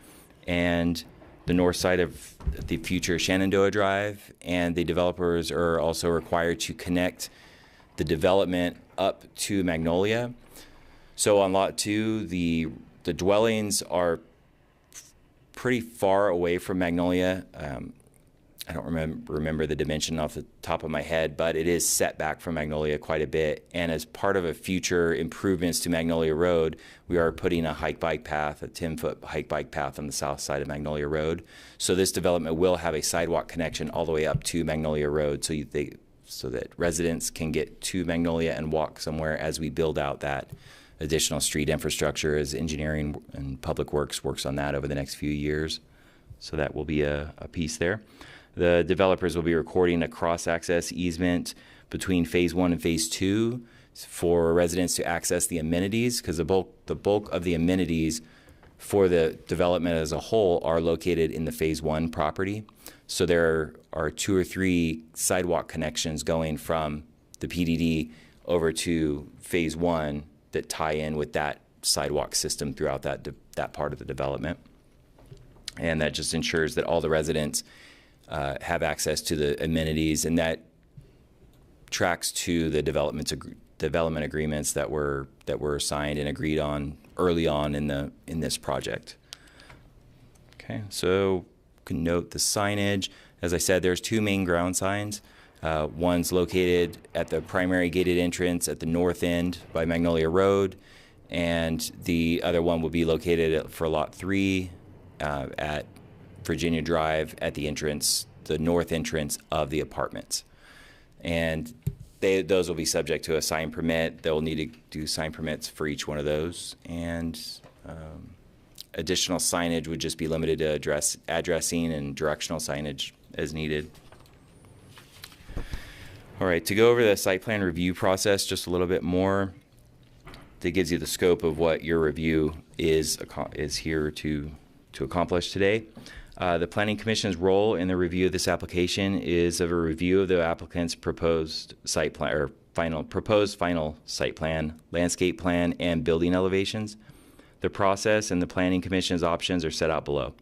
and the north side of the future Shenandoah Drive, and the developers are also required to connect the development up to Magnolia. So on lot 2, the dwellings are pretty far away from Magnolia. I don't remember the dimension off the top of my head, but it is set back from Magnolia quite a bit. And as part of a future improvements to Magnolia Road, we are putting a hike-bike path, a 10-foot hike-bike path on the south side of Magnolia Road. So this development will have a sidewalk connection all the way up to Magnolia Road, so that residents can get to Magnolia and walk somewhere as we build out that additional street infrastructure, as engineering and public works works on that over the next few years. So that will be a piece there. The developers will be recording a cross-access easement between Phase 1 and Phase 2 for residents to access the amenities, because the bulk of the amenities for the development as a whole are located in the Phase 1 property. So there are 2 or 3 sidewalk connections going from the PDD over to Phase 1 that tie in with that sidewalk system throughout that part of the development. And that just ensures that all the residents have access to the amenities, and that tracks to the development agreements that were signed and agreed on early on in this project. Okay, so you can note the signage. As I said, there's 2 main ground signs. One's located at the primary gated entrance at the north end by Magnolia Road, and the other one will be located for Lot 3 at Virginia Drive at the north entrance of the apartments. And those will be subject to a sign permit. They'll need to do sign permits for each one of those. And additional signage would just be limited to addressing and directional signage as needed. All right, to go over the site plan review process just a little bit more, that gives you the scope of what your review is here to accomplish today. The Planning Commission's role in the review of this application is of a review of the applicant's proposed site plan, or proposed final site plan, landscape plan, and building elevations. The process and the Planning Commission's options are set out below.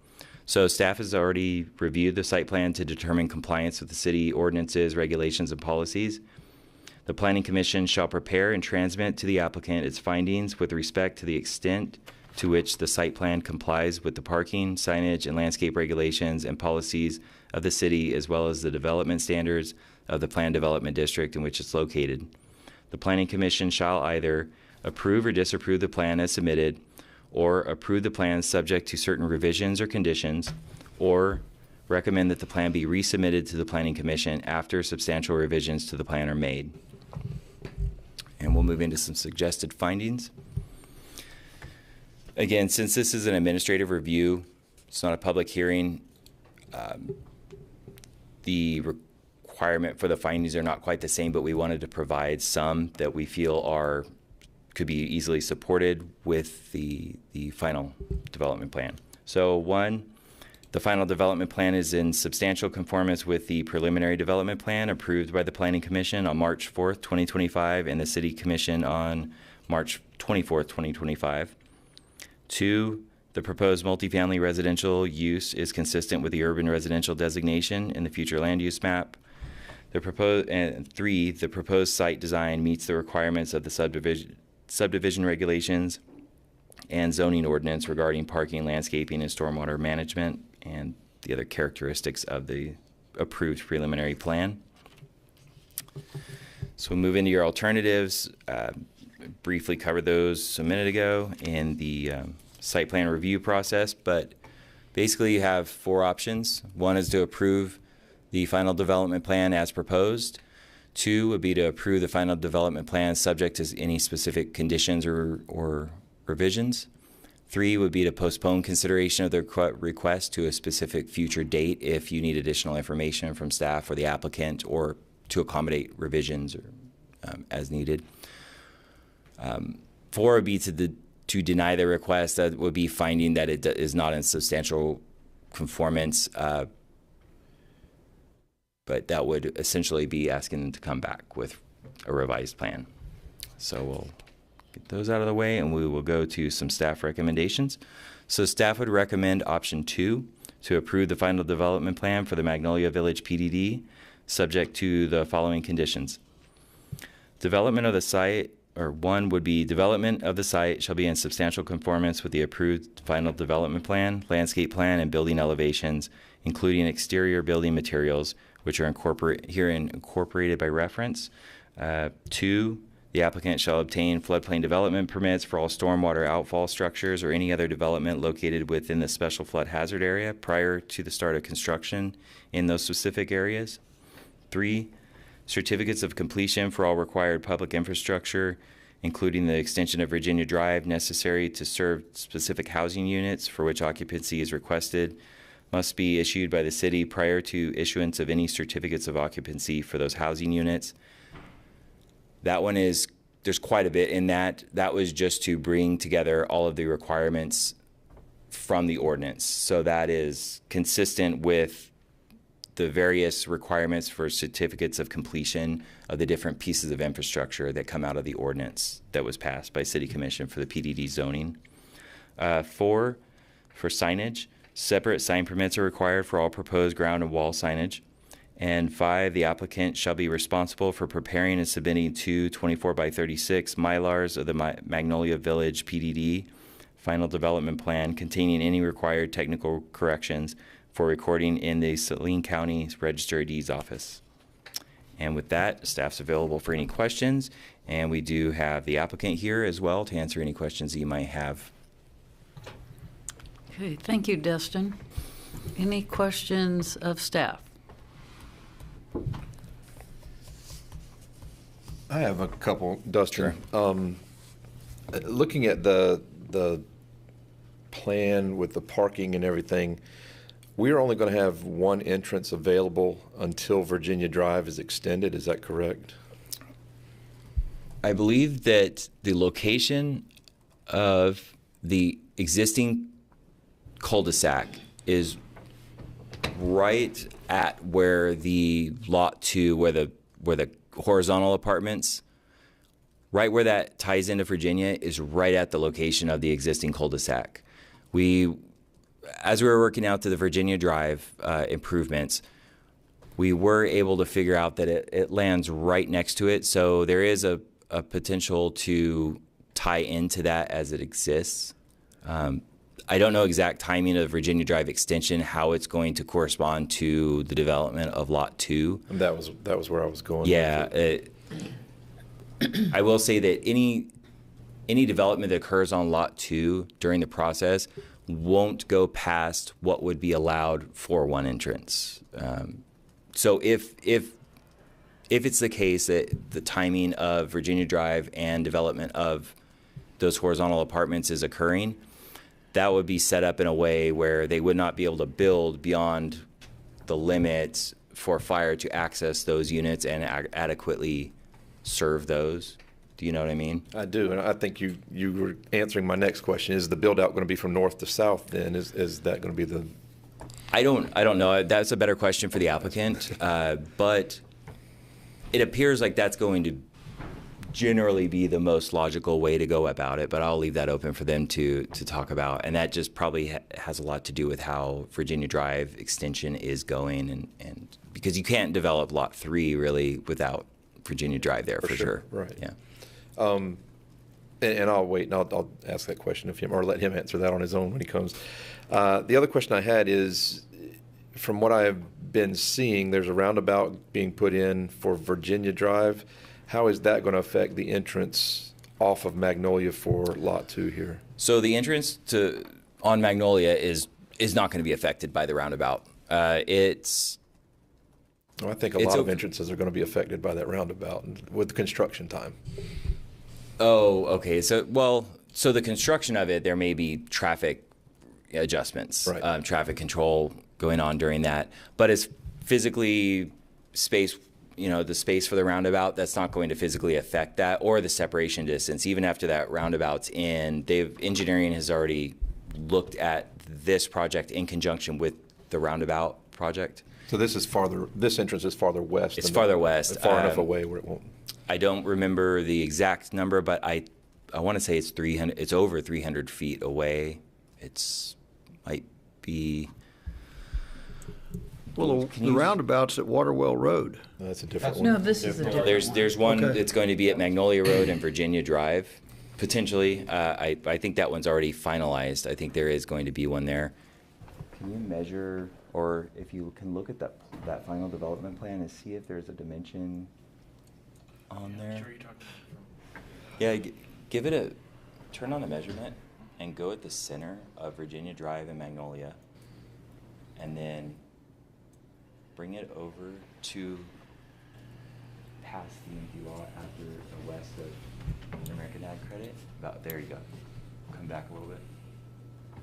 So staff has already reviewed the site plan to determine compliance with the city ordinances, regulations, and policies. The Planning Commission shall prepare and transmit to the applicant its findings with respect to the extent to which the site plan complies with the parking, signage, and landscape regulations and policies of the city, as well as the development standards of the planned development district in which it's located. The Planning Commission shall either approve or disapprove the plan as submitted, or approve the plan subject to certain revisions or conditions, or recommend that the plan be resubmitted to the Planning Commission after substantial revisions to the plan are made. And we'll move into some suggested findings. Again, since this is an administrative review, it's not a public hearing, the requirement for the findings are not quite the same, but we wanted to provide some that we feel could be easily supported with the final development plan. So 1, the final development plan is in substantial conformance with the preliminary development plan approved by the Planning Commission on March 4th, 2025, and the City Commission on March 24th, 2025. 2, the proposed multifamily residential use is consistent with the urban residential designation in the future land use map. 3, the proposed site design meets the requirements of the subdivision regulations and zoning ordinance regarding parking, landscaping, and stormwater management, and the other characteristics of the approved preliminary plan. So we'll move into your alternatives. Briefly covered those a minute ago in the site plan review process, but basically you have 4 options. 1 is to approve the final development plan as proposed. 2 would be to approve the final development plan subject to any specific conditions or revisions. 3 would be to postpone consideration of the request to a specific future date if you need additional information from staff or the applicant, or to accommodate revisions or as needed. 4 would be to deny the request. That would be finding that it is not in substantial conformance, but that would essentially be asking them to come back with a revised plan. So we'll get those out of the way, and we will go to some staff recommendations. So staff would recommend option 2, to approve the final development plan for the Magnolia Village PDD, subject to the following conditions. Development of the site, or 1 would be development of the site shall be in substantial conformance with the approved final development plan, landscape plan, and building elevations, including exterior building materials, which are incorporated by reference. 2, the applicant shall obtain floodplain development permits for all stormwater outfall structures or any other development located within the special flood hazard area prior to the start of construction in those specific areas. 3, certificates of completion for all required public infrastructure, including the extension of Virginia Drive necessary to serve specific housing units for which occupancy is requested, must be issued by the city prior to issuance of any certificates of occupancy for those housing units. That one is, there's quite a bit in that. That was just to bring together all of the requirements from the ordinance. So that is consistent with the various requirements for certificates of completion of the different pieces of infrastructure that come out of the ordinance that was passed by City Commission for the PDD zoning. 4, for signage, separate sign permits are required for all proposed ground and wall signage. And 5, the applicant shall be responsible for preparing and submitting 2 24x36 Mylars of the Magnolia Village PDD final development plan containing any required technical corrections for recording in the Salina County Register of Deeds office. And with that, staff's available for any questions, and we do have the applicant here as well to answer any questions that you might have. Okay, thank you, Destin. Any questions of staff? I have a couple, Dustin. Looking at the plan with the parking and everything, we're only going to have one entrance available until Virginia Drive is extended. Is that correct? I believe that the location of the existing cul-de-sac is right at where the lot 2, where the horizontal apartments, right where that ties into Virginia is right at the location of the existing cul-de-sac. As we were working out to the Virginia Drive improvements, we were able to figure out that it lands right next to it. So there is a potential to tie into that as it exists. I don't know exact timing of the Virginia Drive extension, how it's going to correspond to the development of Lot 2. And that was where I was going. Yeah. I will say that any development that occurs on Lot 2 during the process won't go past what would be allowed for one entrance. So if it's the case that the timing of Virginia Drive and development of those horizontal apartments is occurring, that would be set up in a way where they would not be able to build beyond the limits for fire to access those units and adequately serve those. Do you know what I mean? I do, and I think you were answering my next question. Is the build out going to be from north to south then? Is that going to be the... I don't know. That's a better question for the applicant, but it appears like that's going to generally be the most logical way to go about it, but I'll leave that open for them to talk about. And that just probably has a lot to do with how Virginia Drive extension is going, and because you can't develop Lot 3 really without Virginia Drive there for sure. Right. Yeah. And I'll wait and I'll ask that question of him, or let him answer that on his own when he comes. The other question I had is, from what I've been seeing, there's a roundabout being put in for Virginia Drive. How is that going to affect the entrance off of Magnolia for Lot 2 here? So the entrance on Magnolia is not going to be affected by the roundabout. I think a lot of entrances are going to be affected by that roundabout with construction time. Oh, okay. So the construction of it, there may be traffic adjustments, right. Traffic control going on during that. But as physically space, the space for the roundabout, that's not going to physically affect that, or the separation distance. Even after that roundabout's in, engineering has already looked at this project in conjunction with the roundabout project. So this entrance is farther west. It's farther west. Far enough away where it won't. I don't remember the exact number, but I want to say it's 300. It's over 300 feet away. Might be. Well, the roundabout's at Waterwell Road. No, that's a different one. No, this is a different. There's one Okay. that's going to be at Magnolia Road and Virginia Drive, potentially. I think that one's already finalized. I think there is going to be one there. Can you measure? or if you can look at that final development plan and see if there's a dimension on there. Sure, you're talking about Yeah, give it a turn on the measurement and go at the center of Virginia Drive and Magnolia, and then bring it over to past the empty lot after the west of American Ag Credit. About there you go. Come back a little bit.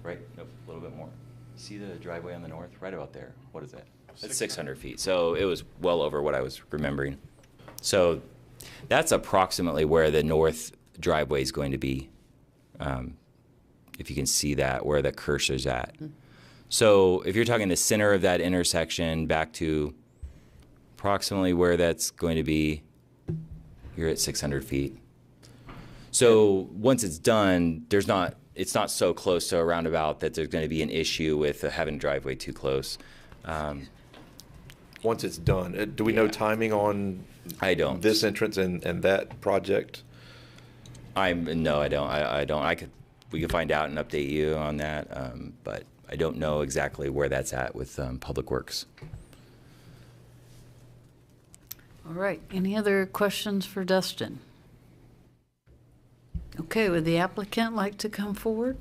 Right? Nope, a little bit more. See the driveway on the north? Right about there. What is that? That's 600 feet. So it was well over what I was remembering. So that's approximately where the north driveway is going to be. If you can see that, where the cursor's at. So if you're talking the center of that intersection back to approximately where that's going to be, you're at 600 feet. So once it's done, it's not so close to a roundabout that there's going to be an issue with having a driveway too close. Once it's done, do we know timing on I don't. this entrance and that project? No, I don't. We could find out and update you on that, but I don't know exactly where that's at with Public Works. All right. Any other questions for Dustin? Okay, would the applicant like to come forward?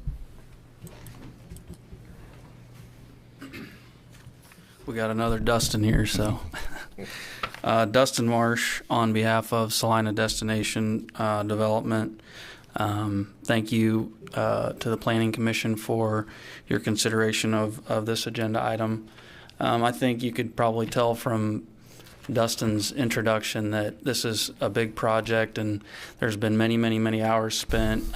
We got another Dustin here, so. Dustin Marsh on behalf of Salina Destination Development. Thank you to the Planning Commission for your consideration of this agenda item. I think you could probably tell from Dustin's introduction that this is a big project, and there's been many hours spent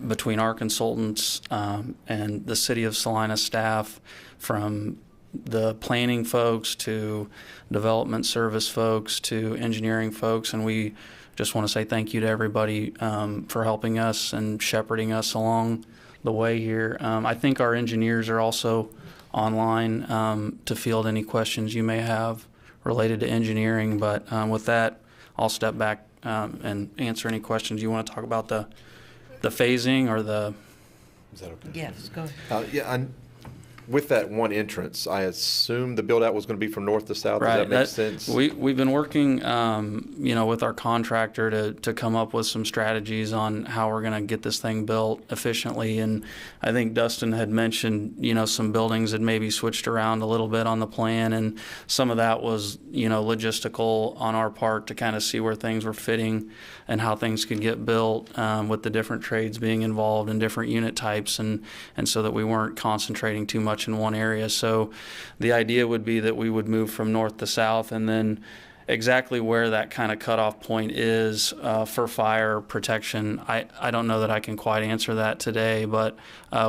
between our consultants and the City of Salina staff, from the planning folks to development service folks to engineering folks, and we just want to say thank you to everybody for helping us and shepherding us along the way here. I think our engineers are also online to field any questions you may have related to engineering, but with that, I'll step back and answer any questions you want to talk about the phasing or the. Is that okay? Yes, go ahead. Yeah, with that one entrance, I assume the build out was going to be from north to south. Right. Does that make sense? We've been working, with our contractor to come up with some strategies on how we're going to get this thing built efficiently. And I think Dustin had mentioned, some buildings had maybe switched around a little bit on the plan, and some of that was, logistical on our part to kind of see where things were fitting and how things could get built with the different trades being involved and different unit types, and so that we weren't concentrating too much in one area. So the idea would be that we would move from north to south, and then exactly where that kind of cutoff point is for fire protection, I don't know that I can quite answer that today, but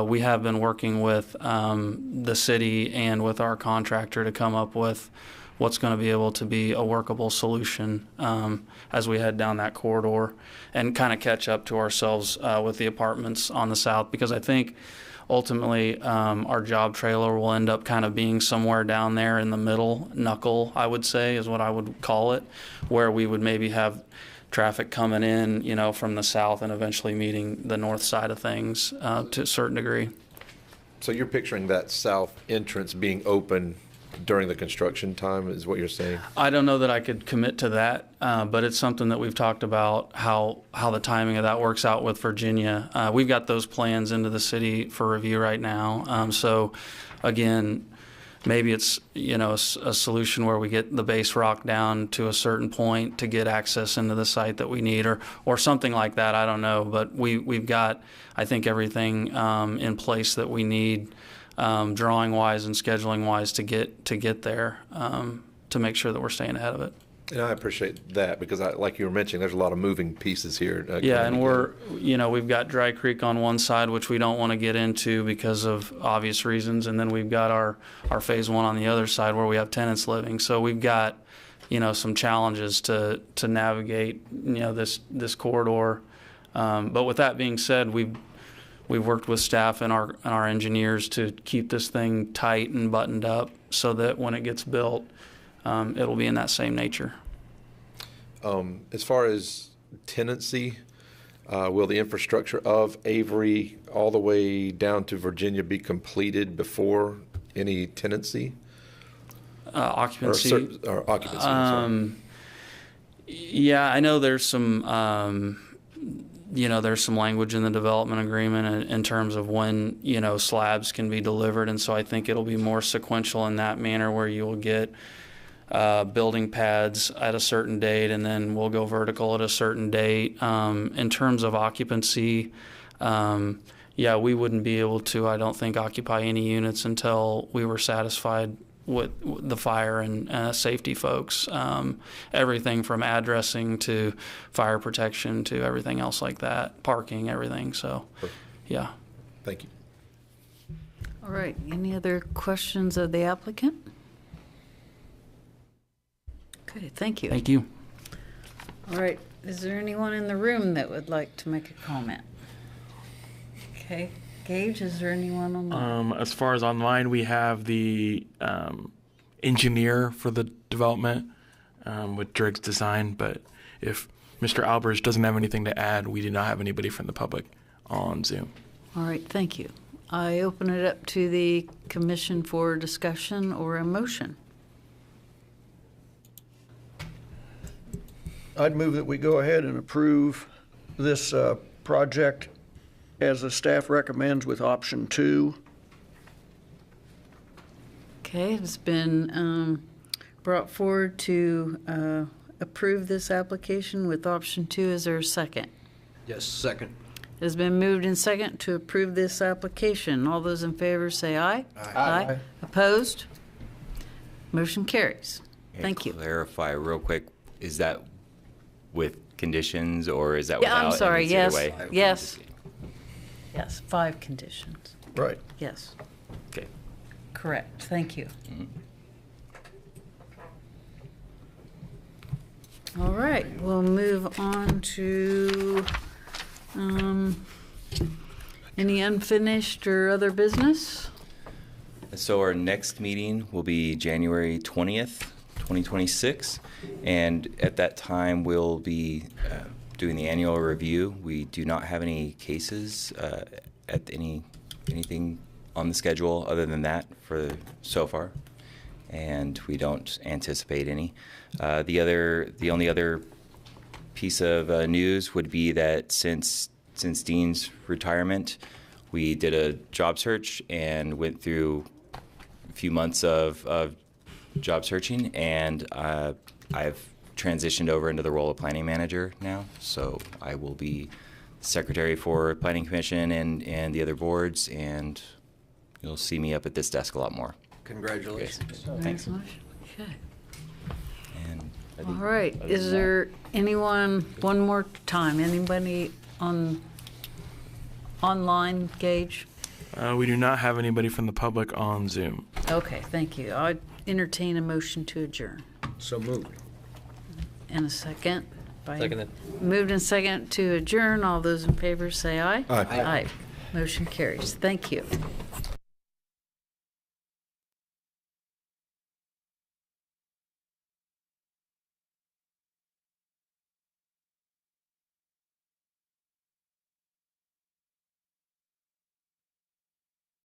we have been working with the city and with our contractor to come up with what's going to be able to be a workable solution as we head down that corridor and kind of catch up to ourselves with the apartments on the south, because I think ultimately our job trailer will end up kind of being somewhere down there in the middle knuckle, I would say, is what I would call it, where we would maybe have traffic coming in, from the south and eventually meeting the north side of things to a certain degree. So you're picturing that south entrance being open during the construction time, is what you're saying? I don't know that I could commit to that, but it's something that we've talked about, how the timing of that works out with Virginia. We've got those plans into the city for review right now. So again, maybe it's a solution where we get the base rock down to a certain point to get access into the site that we need, or something like that. I don't know, but we've got, I think, everything in place that we need, drawing wise and scheduling wise, to get there, to make sure that we're staying ahead of it. And I appreciate that, because like you were mentioning, there's a lot of moving pieces here. Yeah, and we've got Dry Creek on one side, which we don't want to get into because of obvious reasons, and then we've got our phase one on the other side where we have tenants living. So we've got, some challenges to navigate, this corridor. But with that being said, we've worked with staff and our engineers to keep this thing tight and buttoned up so that when it gets built, it'll be in that same nature. As far as tenancy, will the infrastructure of Avery all the way down to Virginia be completed before any tenancy? Occupancy. Or occupancy, I'm sorry. Yeah, I know there's some, there's some language in the development agreement in terms of when, slabs can be delivered. And so I think it'll be more sequential in that manner where you will get building pads at a certain date and then we'll go vertical at a certain date. In terms of occupancy, we wouldn't be able to, I don't think, occupy any units until we were satisfied with the fire and safety folks. Everything from addressing to fire protection to everything else like that, parking, everything. So, yeah. Thank you. All right. Any other questions of the applicant? Okay, thank you. Thank you. All right. Is there anyone in the room that would like to make a comment? Okay. Gage, is there anyone online? As far as online, we have the engineer for the development with Driggs Design, but if Mr. Albers doesn't have anything to add, we do not have anybody from the public on Zoom. All right, thank you. I open it up to the commission for discussion or a motion. I'd move that we go ahead and approve this project as the staff recommends with option 2. Okay, it's been brought forward to approve this application with option 2. Is there a second? Yes, second. It has been moved and second to approve this application. All those in favor say aye. Aye. Opposed? Motion carries. Thank you. Clarify real quick, is that with conditions or is that without? I'm sorry, And it's either yes, way? yes. Yes, 5 conditions. Right. Yes, Okay. correct. Thank you. All right, we'll move on to any unfinished or other business? So our next meeting will be January 20th, 2026, and at that time we'll be doing the annual review. We do not have any cases at anything on the schedule other than that for so far, and we don't anticipate any. The only other piece of news would be that since Dean's retirement, we did a job search and went through a few months of job searching, and I've transitioned over into the role of planning manager now. So I will be secretary for planning commission and the other boards, and you'll see me up at this desk a lot more. Congratulations. Okay. Thanks. Okay. And I All think right, other is than there anyone, one more time, anybody online, Gage? We do not have anybody from the public on Zoom. Okay, thank you. I entertain a motion to adjourn. So moved. And a second. Seconded. Moved and second to adjourn. All those in favor say aye. Aye. Aye. Motion carries. Thank you.